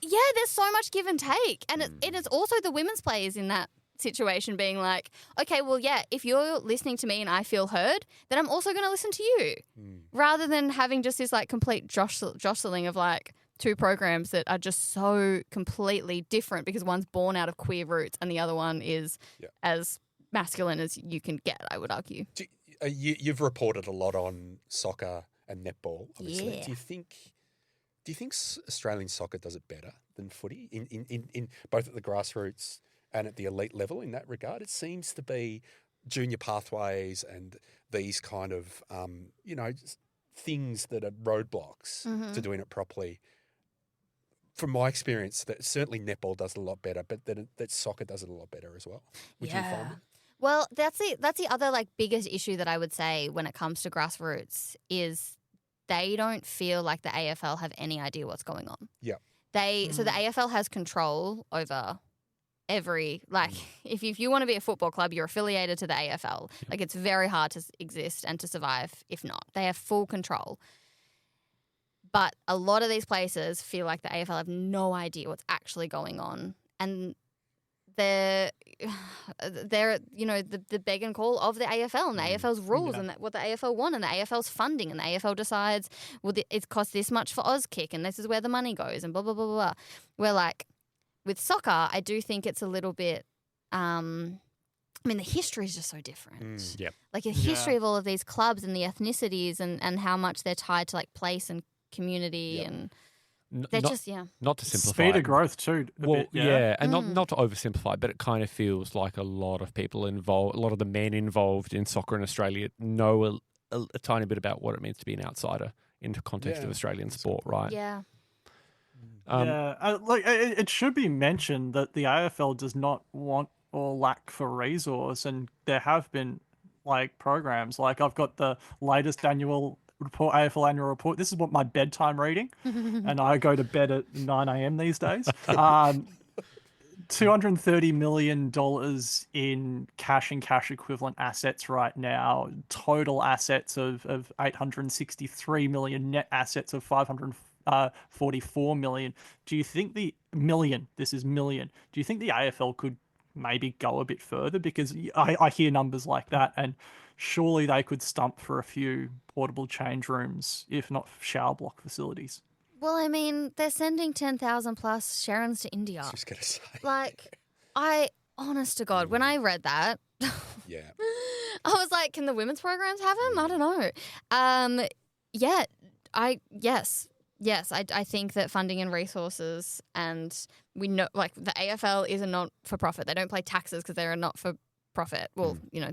yeah, there's so much give and take. And it is also the women's players in that situation being like, okay, well, yeah, if you're listening to me and I feel heard, then I'm also going to listen to you, rather than having just this, like, complete jostling of, like, 2 programs that are just so completely different because one's born out of queer roots and the other one is as masculine as you can get, I would argue. You've reported a lot on soccer and netball, obviously. Yeah. Do you think Australian soccer does it better than footy in both at the grassroots and at the elite level in that regard? It seems to be junior pathways and these kind of, things that are roadblocks to doing it properly. From my experience, that certainly netball does it a lot better, but that soccer does it a lot better as well. Would you find it? Well, that's the other, like, biggest issue that I would say when it comes to grassroots is they don't feel like the AFL have any idea what's going on. Yeah. So the AFL has control over every, like, if you want to be a football club, you're affiliated to the AFL. Like, it's very hard to exist and to survive if not. They have full control. But a lot of these places feel like the AFL have no idea what's actually going on. And they're the beg and call of the AFL and the AFL's rules and what the AFL want and the AFL's funding, and the AFL decides, well, it costs this much for Auskick and this is where the money goes and blah, blah, blah, blah, blah. Where, like, with soccer, I do think it's a little bit the history is just so different. Like, the history of all of these clubs and the ethnicities and how much they're tied to, like, place and community and they're not to simplify. Speed of growth too. And not to oversimplify, but it kind of feels like a lot of people involved, a lot of the men involved in soccer in Australia know a tiny bit about what it means to be an outsider in the context of Australian sport, right? Yeah. It should be mentioned that the AFL does not want or lack for resource, and there have been, like, programs. Like, I've got the latest annual report, AFL annual report. This is what my bedtime reading, and I go to bed at 9 a.m. these days. $230 million in cash and cash equivalent assets right now. Total assets of 863 million, net assets of 544 million. Do you think this is million, do you think the AFL could maybe go a bit further? Because I hear numbers like that, and surely they could stump for a few portable change rooms, if not shower block facilities. Well, I mean, they're sending 10,000 plus Sharons to India. I was just going to say. Like, honest to God, when I read that, Yeah. I was like, can the women's programs have them? I don't know. Yes, I think that funding and resources, and we know, like, the AFL is a not-for-profit. They don't pay taxes because they're a not-for-profit. Well, you know,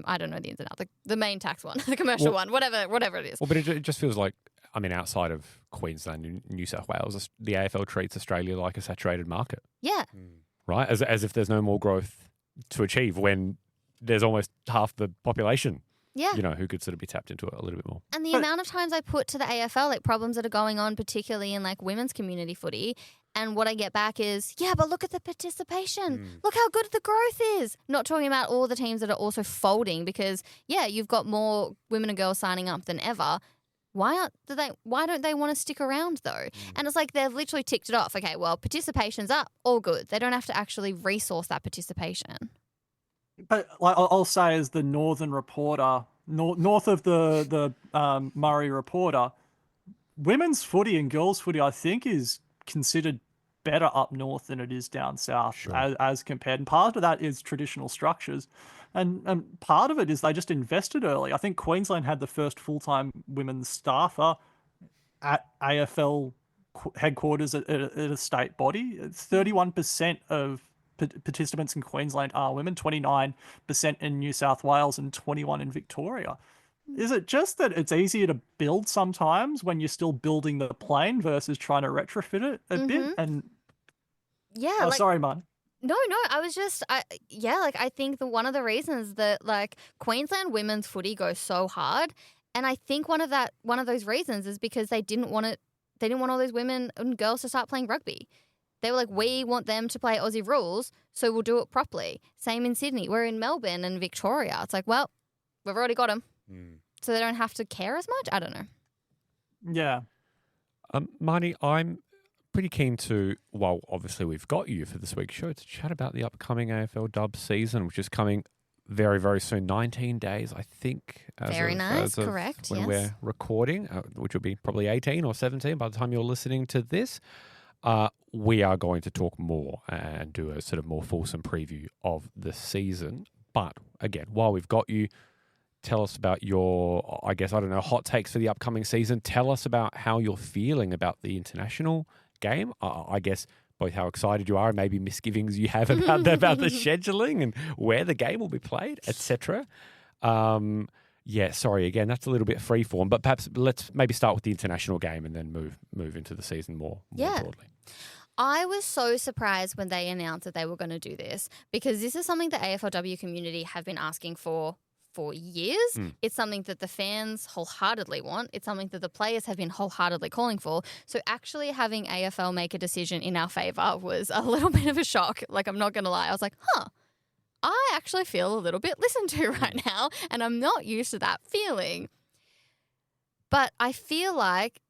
I don't know the ins and outs. The main tax one, the commercial one, whatever it is. Well, but it just feels like, I mean, outside of Queensland and New South Wales, the AFL treats Australia like a saturated market. Yeah. Right? As if there's no more growth to achieve when there's almost half the population, Yeah. you know, who could sort of be tapped into it a little bit more. And the amount of times I put to the AFL, like, problems that are going on, particularly in, like, women's community footy, and what I get back is, yeah, but look at the participation. Look how good the growth is. Not talking about all the teams that are also folding because, yeah, you've got more women and girls signing up than ever. Why don't they want to stick around though? And it's like they've literally ticked it off. Okay, well, participation's up, all good. They don't have to actually resource that participation. But like I'll say, as the Northern reporter, north of the Murray reporter, women's footy and girls footy, I think, is considered better up north than it is down south, as compared. And part of that is traditional structures. And part of it is they just invested early. I think Queensland had the first full-time women's staffer at AFL headquarters at a state body. 31% of participants in Queensland are women, 29% in New South Wales and 21% in Victoria. Is it just that it's easier to build sometimes when you're still building the plane versus trying to retrofit it a bit? And yeah, sorry, man. No, I was just, I think one of the reasons that, like, Queensland women's footy goes so hard, and I think one of those reasons is because they didn't want all those women and girls to start playing rugby. They were like, we want them to play Aussie rules, so we'll do it properly. Same in Sydney. We're in Melbourne and Victoria. It's like, well, we've already got them, so they don't have to care as much. I don't know. Yeah. Marnie, I'm pretty keen to, well, obviously we've got you for this week's show to chat about the upcoming AFLW season, which is coming very, very soon. 19 days, I think. Very nice, correct, when we're recording, which will be probably 18 or 17 by the time you're listening to this. We are going to talk more and do a sort of more fulsome preview of the season. But again, while we've got you, tell us about your, I guess, I don't know, hot takes for the upcoming season. Tell us about how you're feeling about the international game. I guess both how excited you are and maybe misgivings you have about the scheduling and where the game will be played, etc. Yeah, sorry, again, that's a little bit freeform, but perhaps let's maybe start with the international game and then move into the season more broadly. I was so surprised when they announced that they were going to do this because this is something the AFLW community have been asking for years. It's something that the fans wholeheartedly want. It's something that the players have been wholeheartedly calling for. So actually having AFL make a decision in our favour was a little bit of a shock. Like, I'm not going to lie. I was like, I actually feel a little bit listened to right now, and I'm not used to that feeling. But I feel like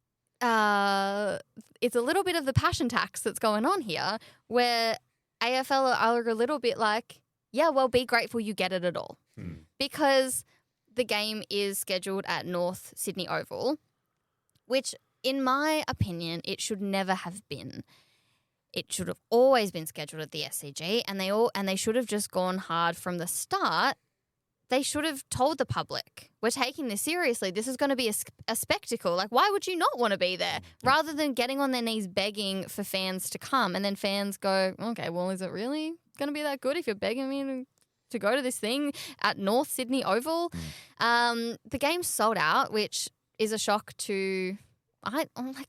it's a little bit of the passion tax that's going on here where AFL are a little bit like, yeah, well, be grateful you get it at all. Because the game is scheduled at North Sydney Oval, which, in my opinion, it should never have been. It should have always been scheduled at the SCG, and they should have just gone hard from the start. They should have told the public, we're taking this seriously. This is going to be a spectacle. Like, why would you not want to be there? Rather than getting on their knees begging for fans to come, and then fans go, okay, well, is it really going to be that good if you're begging me to go to this thing at North Sydney Oval? The game's sold out, which is a shock to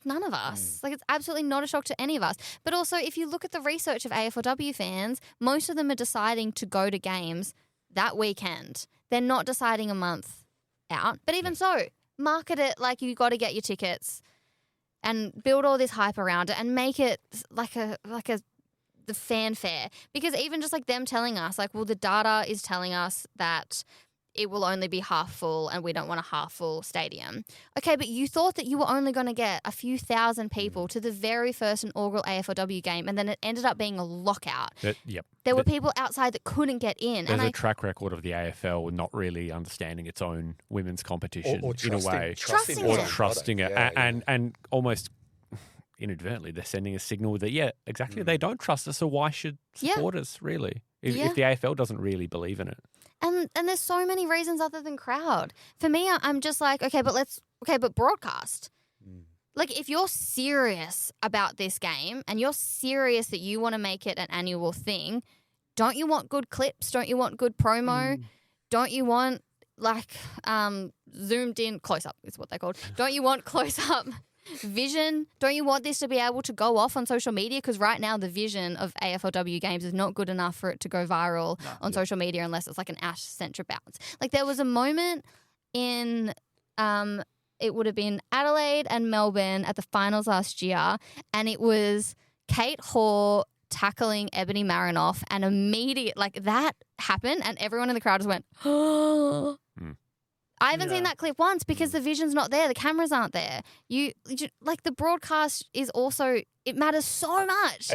none of us. Like, it's absolutely not a shock to any of us. But also, if you look at the research of AFLW fans, most of them are deciding to go to games that weekend. They're not deciding a month out. But even so, market it like you got to get your tickets and build all this hype around it and make it like the fanfare. Because even just like them telling us, like, well, the data is telling us that it will only be half full and we don't want a half full stadium. Okay, but you thought that you were only going to get a few thousand people to the very first inaugural AFLW game, and then it ended up being a lockout. There were people outside that couldn't get in. There's a track record of the AFL not really understanding its own women's competition or in a way. Trusting it. And almost inadvertently, they're sending a signal that, exactly, they don't trust us, so why should supporters really? If the AFL doesn't really believe in it. And there's so many reasons other than crowd. For me, I'm just like, but broadcast. Like, if you're serious about this game and you're serious that you want to make it an annual thing, don't you want good clips? Don't you want good promo? Don't you want, like, zoomed in, close up is what they're called. Don't you want close up vision? Don't you want this to be able to go off on social media? Because right now the vision of AFLW games is not good enough for it to go viral on social media unless it's like an Ash Centra bounce. Like, there was a moment in it would have been Adelaide and Melbourne at the finals last year, and it was Kate Hoare tackling Ebony Marinoff, and immediate, like, that happened and everyone in the crowd just went, oh. I haven't seen that clip once because the vision's not there. The cameras aren't there. You like, the broadcast is also, it matters so much.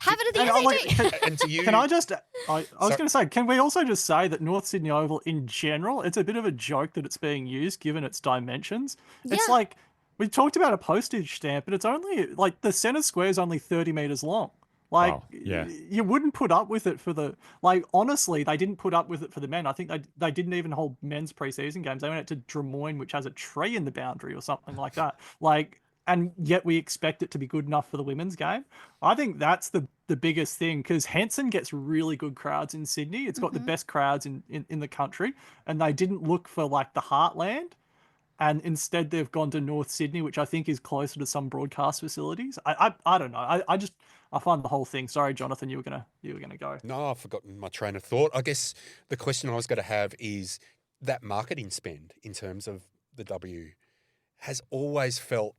Have it at the SCG. And to you, can I just, I was going to say, can we also just say that North Sydney Oval in general, it's a bit of a joke that it's being used given its dimensions. It's like, we talked about a postage stamp, but it's only, like, the centre square is only 30 metres long. Like, you wouldn't put up with it for the, like, honestly, they didn't put up with it for the men. I think they didn't even hold men's preseason games. They went out to Drummoyne, which has a tree in the boundary or something like that. Like, and yet we expect it to be good enough for the women's game. I think that's the biggest thing, because Henson gets really good crowds in Sydney. It's got the best crowds in the country, and they didn't look for, like, the heartland. And instead they've gone to North Sydney, which I think is closer to some broadcast facilities. I don't know. I find the whhole thing. Sorry, Jonathan, you were gonna go. No, I've forgotten my train of thought. I guess the question I was going to have is that marketing spend in terms of the W has always felt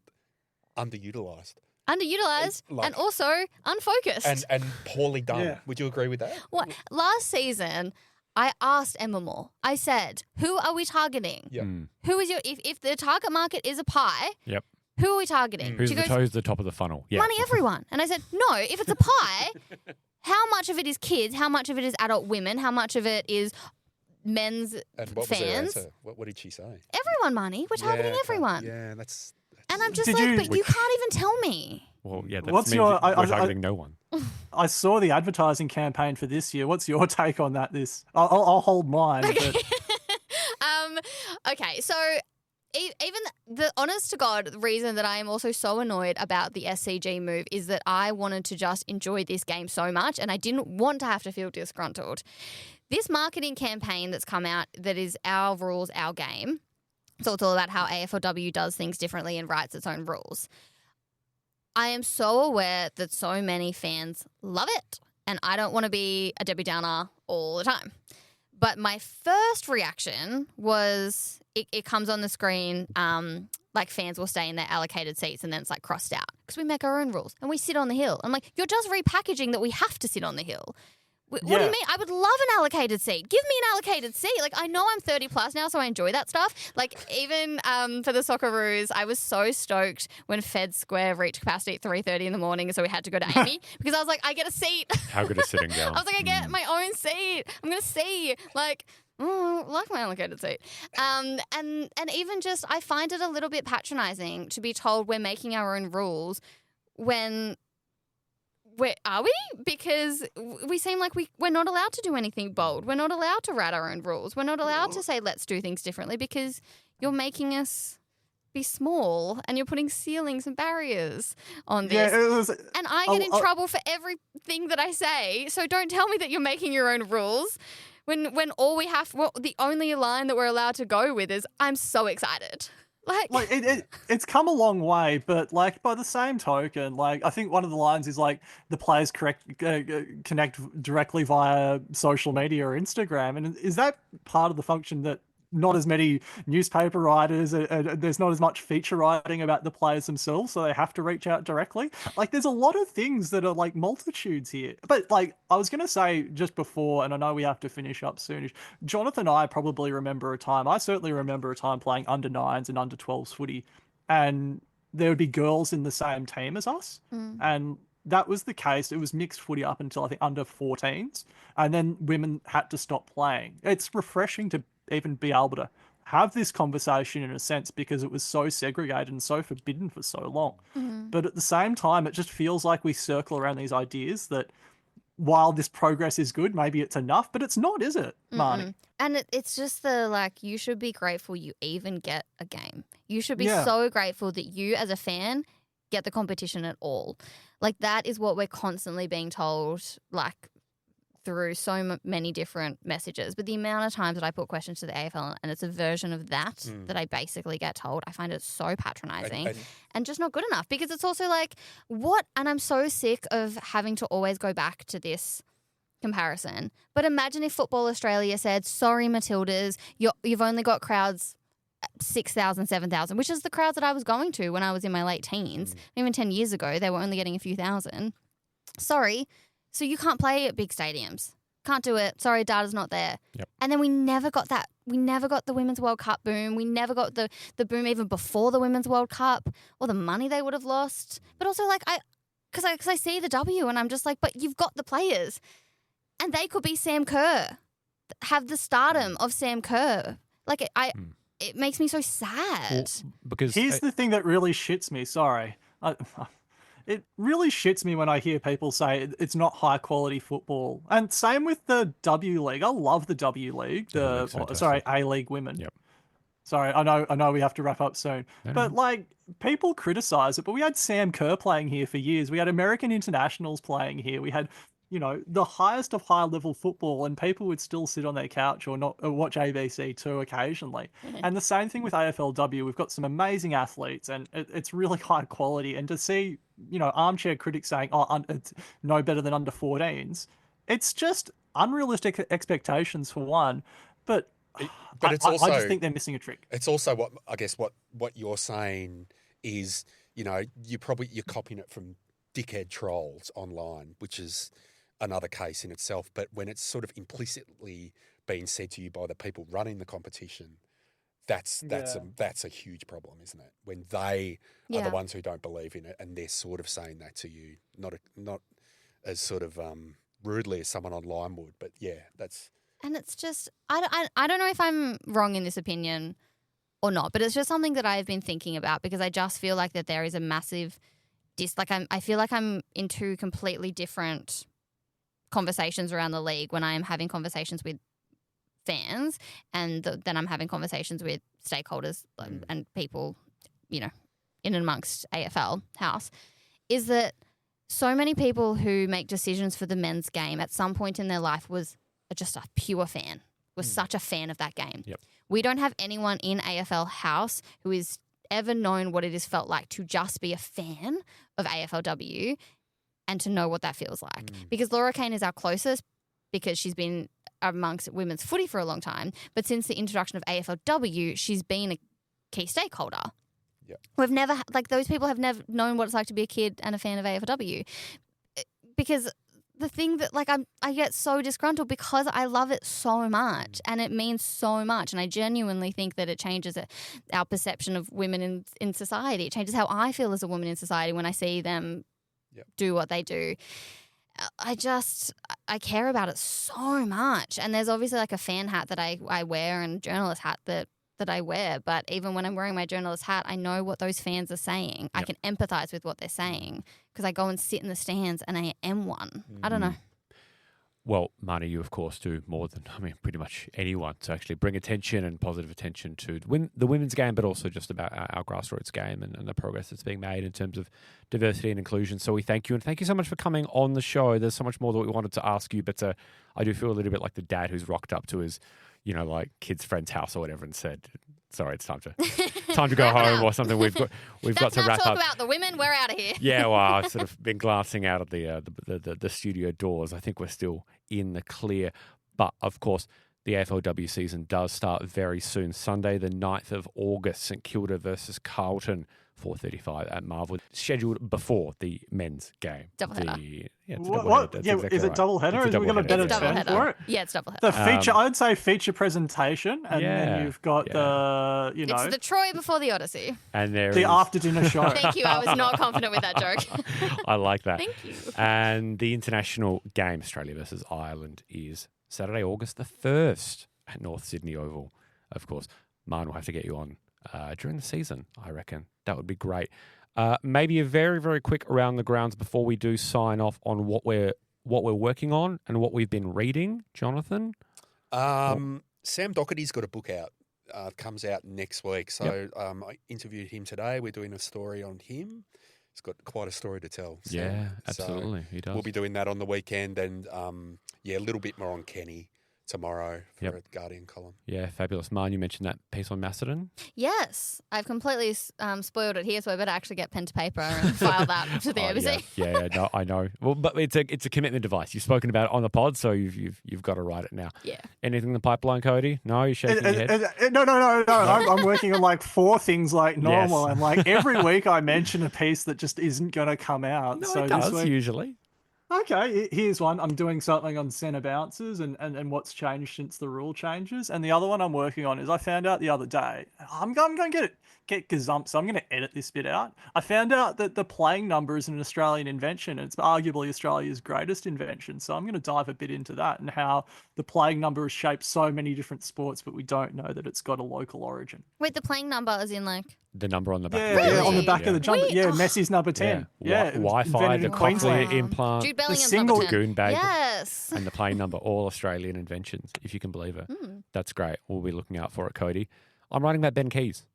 underutilised. And also unfocused. And poorly done. Yeah. Would you agree with that? What? Last season, I asked Emma Moore, I said, who are we targeting? Yep. Who is if the target market is a pie, who are we targeting? Who's the top of the funnel? Yeah. Money, everyone. And I said, no, if it's a pie, how much of it is kids? How much of it is adult women? How much of it is men's and what fans? Was her answer? What did she say? Everyone, Money. We're targeting everyone. Yeah, that's... And I'm just but you can't even tell me. Well, yeah, that means we're targeting no one. I saw the advertising campaign for this year. What's your take on that? I'll hold mine. Okay. But... okay, so even the honest to God reason that I am also so annoyed about the SCG move is that I wanted to just enjoy this game so much and I didn't want to have to feel disgruntled. This marketing campaign that's come out that is our rules, our game. So it's all about how AFLW does things differently and writes its own rules. I am so aware that so many fans love it, and I don't want to be a Debbie Downer all the time. But my first reaction was it comes on the screen, like fans will stay in their allocated seats and then it's like crossed out because we make our own rules and we sit on the hill. I'm like, you're just repackaging that we have to sit on the hill. What do you mean? I would love an allocated seat. Give me an allocated seat. Like, I know I'm 30 plus now, so I enjoy that stuff. Like, even for the Socceroos, I was so stoked when Fed Square reached capacity at 3:30 in the morning, so we had to go to Amy because I was like, I get a seat. How good is sitting down? I was like, I get my own seat. I'm going to see. Like, I like my allocated seat. And even just, I find it a little bit patronising to be told we're making our own rules when... Where are we? Because we seem like we're not allowed to do anything bold. We're not allowed to write our own rules. We're not allowed to say let's do things differently because you're making us be small and you're putting ceilings and barriers on this. Yeah, and I get in trouble for everything that I say. So don't tell me that you're making your own rules when all we have, the only line that we're allowed to go with is I'm so excited. Like it's come a long way, but like by the same token, like I think one of the lines is like the players connect directly via social media or Instagram, and is that part of the function that not as many newspaper writers, there's not as much feature writing about the players themselves, so they have to reach out directly. Like, there's a lot of things that are like multitudes here. But like, I was going to say just before, and I know we have to finish up soonish, Jonathan and I probably remember a time, I certainly remember a time playing under 9s and under 12s footy, and there would be girls in the same team as us. And that was the case. It was mixed footy up until I think under 14s, and then women had to stop playing. It's refreshing to even be able to have this conversation in a sense, because it was so segregated and so forbidden for so long. But at the same time, it just feels like we circle around these ideas that while this progress is good, maybe it's enough, but it's not, is it, Marnie? And it's just like, you should be grateful you even get a game. You should be so grateful that you as a fan get the competition at all. Like, that is what we're constantly being told, like, through so many different messages. But the amount of times that I put questions to the AFL and it's a version of that that I basically get told, I find it so patronising and just not good enough, because it's also like, what? And I'm so sick of having to always go back to this comparison. But imagine if Football Australia said, sorry, Matildas, you've only got crowds 6,000, 7,000, which is the crowds that I was going to when I was in my late teens. Even 10 years ago, they were only getting a few thousand. Sorry. So you can't play at big stadiums. Can't do it. Sorry, data's not there. And then we never got that. We never got the Women's World Cup boom. We never got the boom even before the Women's World Cup, or the money they would have lost. But also, like, because I see the W and I'm just like, but you've got the players. And they could be Sam Kerr, have the stardom of Sam Kerr. Like, it makes me so sad. Well, because here's the thing that really shits me. Sorry. It really shits me when I hear people say it's not high quality football. And same with the W League. I love the W League. A League Women. Sorry, I know we have to wrap up soon. But like, people criticize it, but we had Sam Kerr playing here for years. We had American internationals playing here. We had, the highest of high level football, and people would still sit on their couch or watch ABC2 occasionally. And the same thing with AFLW. We've got some amazing athletes, and it's really high quality. And to see, armchair critics saying, it's no better than under 14s, it's just unrealistic expectations for one. But it's also, I just think they're missing a trick. It's also what you're saying is, you're copying it from dickhead trolls online, which is another case in itself. But when it's sort of implicitly being said to you by the people running the competition, that's a huge problem, isn't it? When they are the ones who don't believe in it, and they're sort of saying that to you, not as sort of rudely as someone online would, but that's. And it's just, I don't know if I'm wrong in this opinion or not, but it's just something that I've been thinking about, because I just feel like that there is a massive I feel like I'm in two completely different conversations around the league when I am having conversations with fans, and then I'm having conversations with stakeholders and people, in and amongst AFL house, is that so many people who make decisions for the men's game at some point in their life was just a pure fan, was such a fan of that game. We don't have anyone in AFL house who is ever known what it has felt like to just be a fan of AFLW and to know what that feels like. Because Laura Kane is our closest, because she's been amongst women's footy for a long time. But since the introduction of AFLW, she's been a key stakeholder. We've never, those people have never known what it's like to be a kid and a fan of AFLW. Because the thing that, I get so disgruntled because I love it so much and it means so much. And I genuinely think that it changes our perception of women in society. It changes how I feel as a woman in society when I see them do what they do. I care about it so much. And there's obviously a fan hat that I wear and a journalist hat that I wear. But even when I'm wearing my journalist hat, I know what those fans are saying. I can empathise with what they're saying because I go and sit in the stands and I am one. I don't know. Well, Marnie, you of course do more than, pretty much anyone to actually bring attention and positive attention to the women's game, but also just about our grassroots game and the progress that's being made in terms of diversity and inclusion. So we thank you, and thank you so much for coming on the show. There's so much more that we wanted to ask you, but I do feel a little bit like the dad who's rocked up to his, kid's friend's house or whatever and said, sorry, it's time to go home or something. We've got to wrap up. Talk about the women. We're out of here. Yeah, well, I've sort of been glancing out of the studio doors. I think we're still in the clear. But, of course, The AFLW season does start very soon. Sunday, the 9th of August, St Kilda versus Carlton, 4:35 at Marvel. Scheduled before the men's game. Doubleheader. It's a What? doubleheader. That's Yeah, exactly is it right. doubleheader? It's a Is we got a doubleheader. better It's term doubleheader. for it? Yeah, it's doubleheader. The feature, I'd say feature presentation, and then you've got the, It's the Troy before the Odyssey. And there the is- after dinner show. Thank you. I was not confident with that joke. I like that. Thank you. And the international game, Australia versus Ireland, is Saturday, August the 1st at North Sydney Oval. Of course, Marn will have to get you on during the season, I reckon. That would be great. Maybe a very, very quick around the grounds before we do sign off on what we're working on and what we've been reading, Jonathan. Sam Doherty's got a book out. Comes out next week. So I interviewed him today. We're doing a story on him. He's got quite a story to tell. Sam. Yeah, absolutely. He does. We'll be doing that on the weekend, and a little bit more on Kenny tomorrow for a Guardian column. Yeah, fabulous. Marn, you mentioned that piece on Macedon. Yes, I've completely spoiled it here, so I better actually get pen to paper and file that to the ABC. Yeah, no, I know. Well, but it's a commitment device. You've spoken about it on the pod, so you've got to write it now. Yeah. Anything in the pipeline, Cody? No, you're shaking your head. No. I'm working on like 4 things like normal, and like every week I mention a piece that just isn't going to come out. No, so it does this week, usually. okay, here's one. I'm doing something on centre bounces and what's changed since the rule changes. And the other one I'm working on is I found out the other day. I'm going to get gazumped, so I'm going to edit this bit out. I found out that the playing number is an Australian invention. And it's arguably Australia's greatest invention. So I'm going to dive a bit into that and how the playing number has shaped so many different sports, but we don't know that it's got a local origin. Wait, the playing number is in like... The number on the back. Yeah, of the yeah, jersey. on the back of the jumper. Wait, Yeah, oh. Messi's number 10. Yeah, it was Wi-Fi, invented the in cochlear Queensland. implant, Jude Bellingham's single- number 10. goon bag. Yes. and the plane number, all Australian inventions, if you can believe it. That's great. We'll be looking out for it, Cody. I'm writing about Ben Keys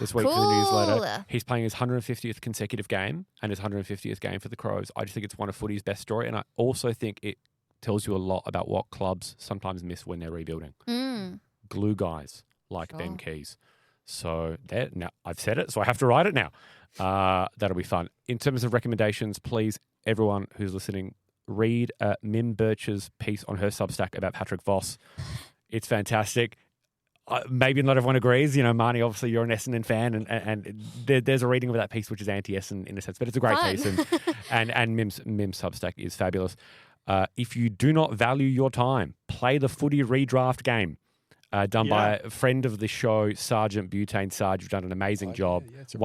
this week for the newsletter. Cool. He's playing his 150th consecutive game and his 150th game for the Crows. I just think it's one of footy's best story, and I also think it tells you a lot about what clubs sometimes miss when they're rebuilding. Glue guys like Ben Keys. So there, now I've said it, so I have to write it now. That'll be fun. In terms of recommendations, please, everyone who's listening, read Mim Birch's piece on her Substack about Patrick Voss. It's fantastic. Maybe not everyone agrees. You know, Marnie, obviously you're an Essendon fan, and there's a reading of that piece which is anti-Essendon in a sense, but it's a great piece, and Mim's Substack is fabulous. If you do not value your time, play the footy redraft game. Done by a friend of the show, Sergeant Butane. Sarge, you've done an amazing job. it's a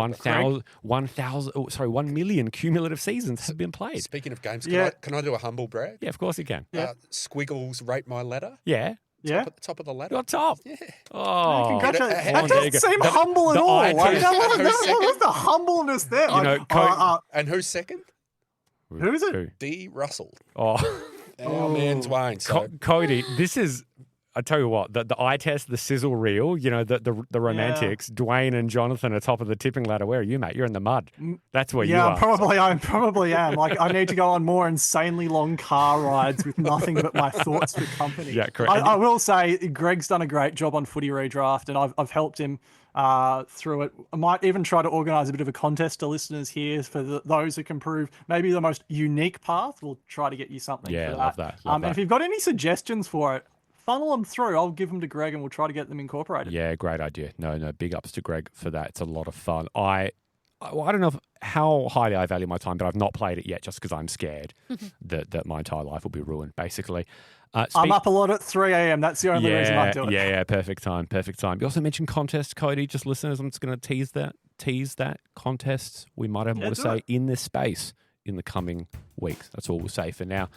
1 million cumulative seasons have been played. Speaking of games, can I do a humble brag? Yeah, of course you can. Squiggles rate my ladder. Yeah. Yeah. Top of the ladder. You're top. Yeah. Oh, Congratulations. How- That there you doesn't go. seem The- humble at the all. IT Like, what second. was the humbleness there? You know, And who's second? Who is it? D. Russell. Oh, Our man Dwayne. So Cody, this is. I tell you what, the eye test, the sizzle reel, you know, the romantics. Dwayne and Jonathan are top of the tipping ladder. Where are you, mate? You're in the mud. That's where you Yeah, are. I probably am. Like, I need to go on more insanely long car rides with nothing but my thoughts for company. Yeah, correct. I will say Greg's done a great job on Footy Redraft, and I've helped him through it. I might even try to organise a bit of a contest to listeners here for those who can prove maybe the most unique path. We'll try to get you something Yeah, for love that. that. Love And that. if you've got any suggestions for it, funnel them through. I'll give them to Greg and we'll try to get them incorporated. Yeah, great idea. No, big ups to Greg for that. It's a lot of fun. I don't know how highly I value my time, but I've not played it yet just because I'm scared that my entire life will be ruined, basically. I'm up a lot at 3 a.m. That's the only reason I do it. Yeah, perfect time. You also mentioned contests, Cody. Just listeners, I'm just going to tease that contests. We might have more to say in this space in the coming weeks. That's all we'll say for now.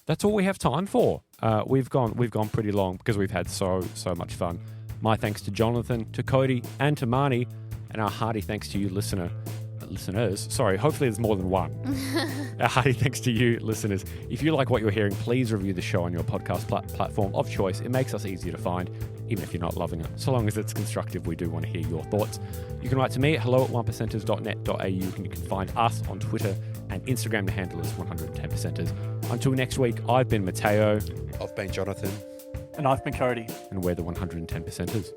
That's all we have time for. We've gone pretty long because we've had so much fun. My thanks to Jonathan, to Cody, and to Marnie, and our hearty thanks to you, listeners. Sorry, hopefully there's more than one. Our hearty thanks to you, listeners. If you like what you're hearing, please review the show on your podcast platform of choice. It makes us easier to find, even if you're not loving it. So long as it's constructive, we do want to hear your thoughts. You can write to me at hello@1percenters.net.au, and you can find us on Twitter and Instagram. The handle is 110percenters. Until next week, I've been Matteo. I've been Jonathan. And I've been Cody. And we're the 110percenters.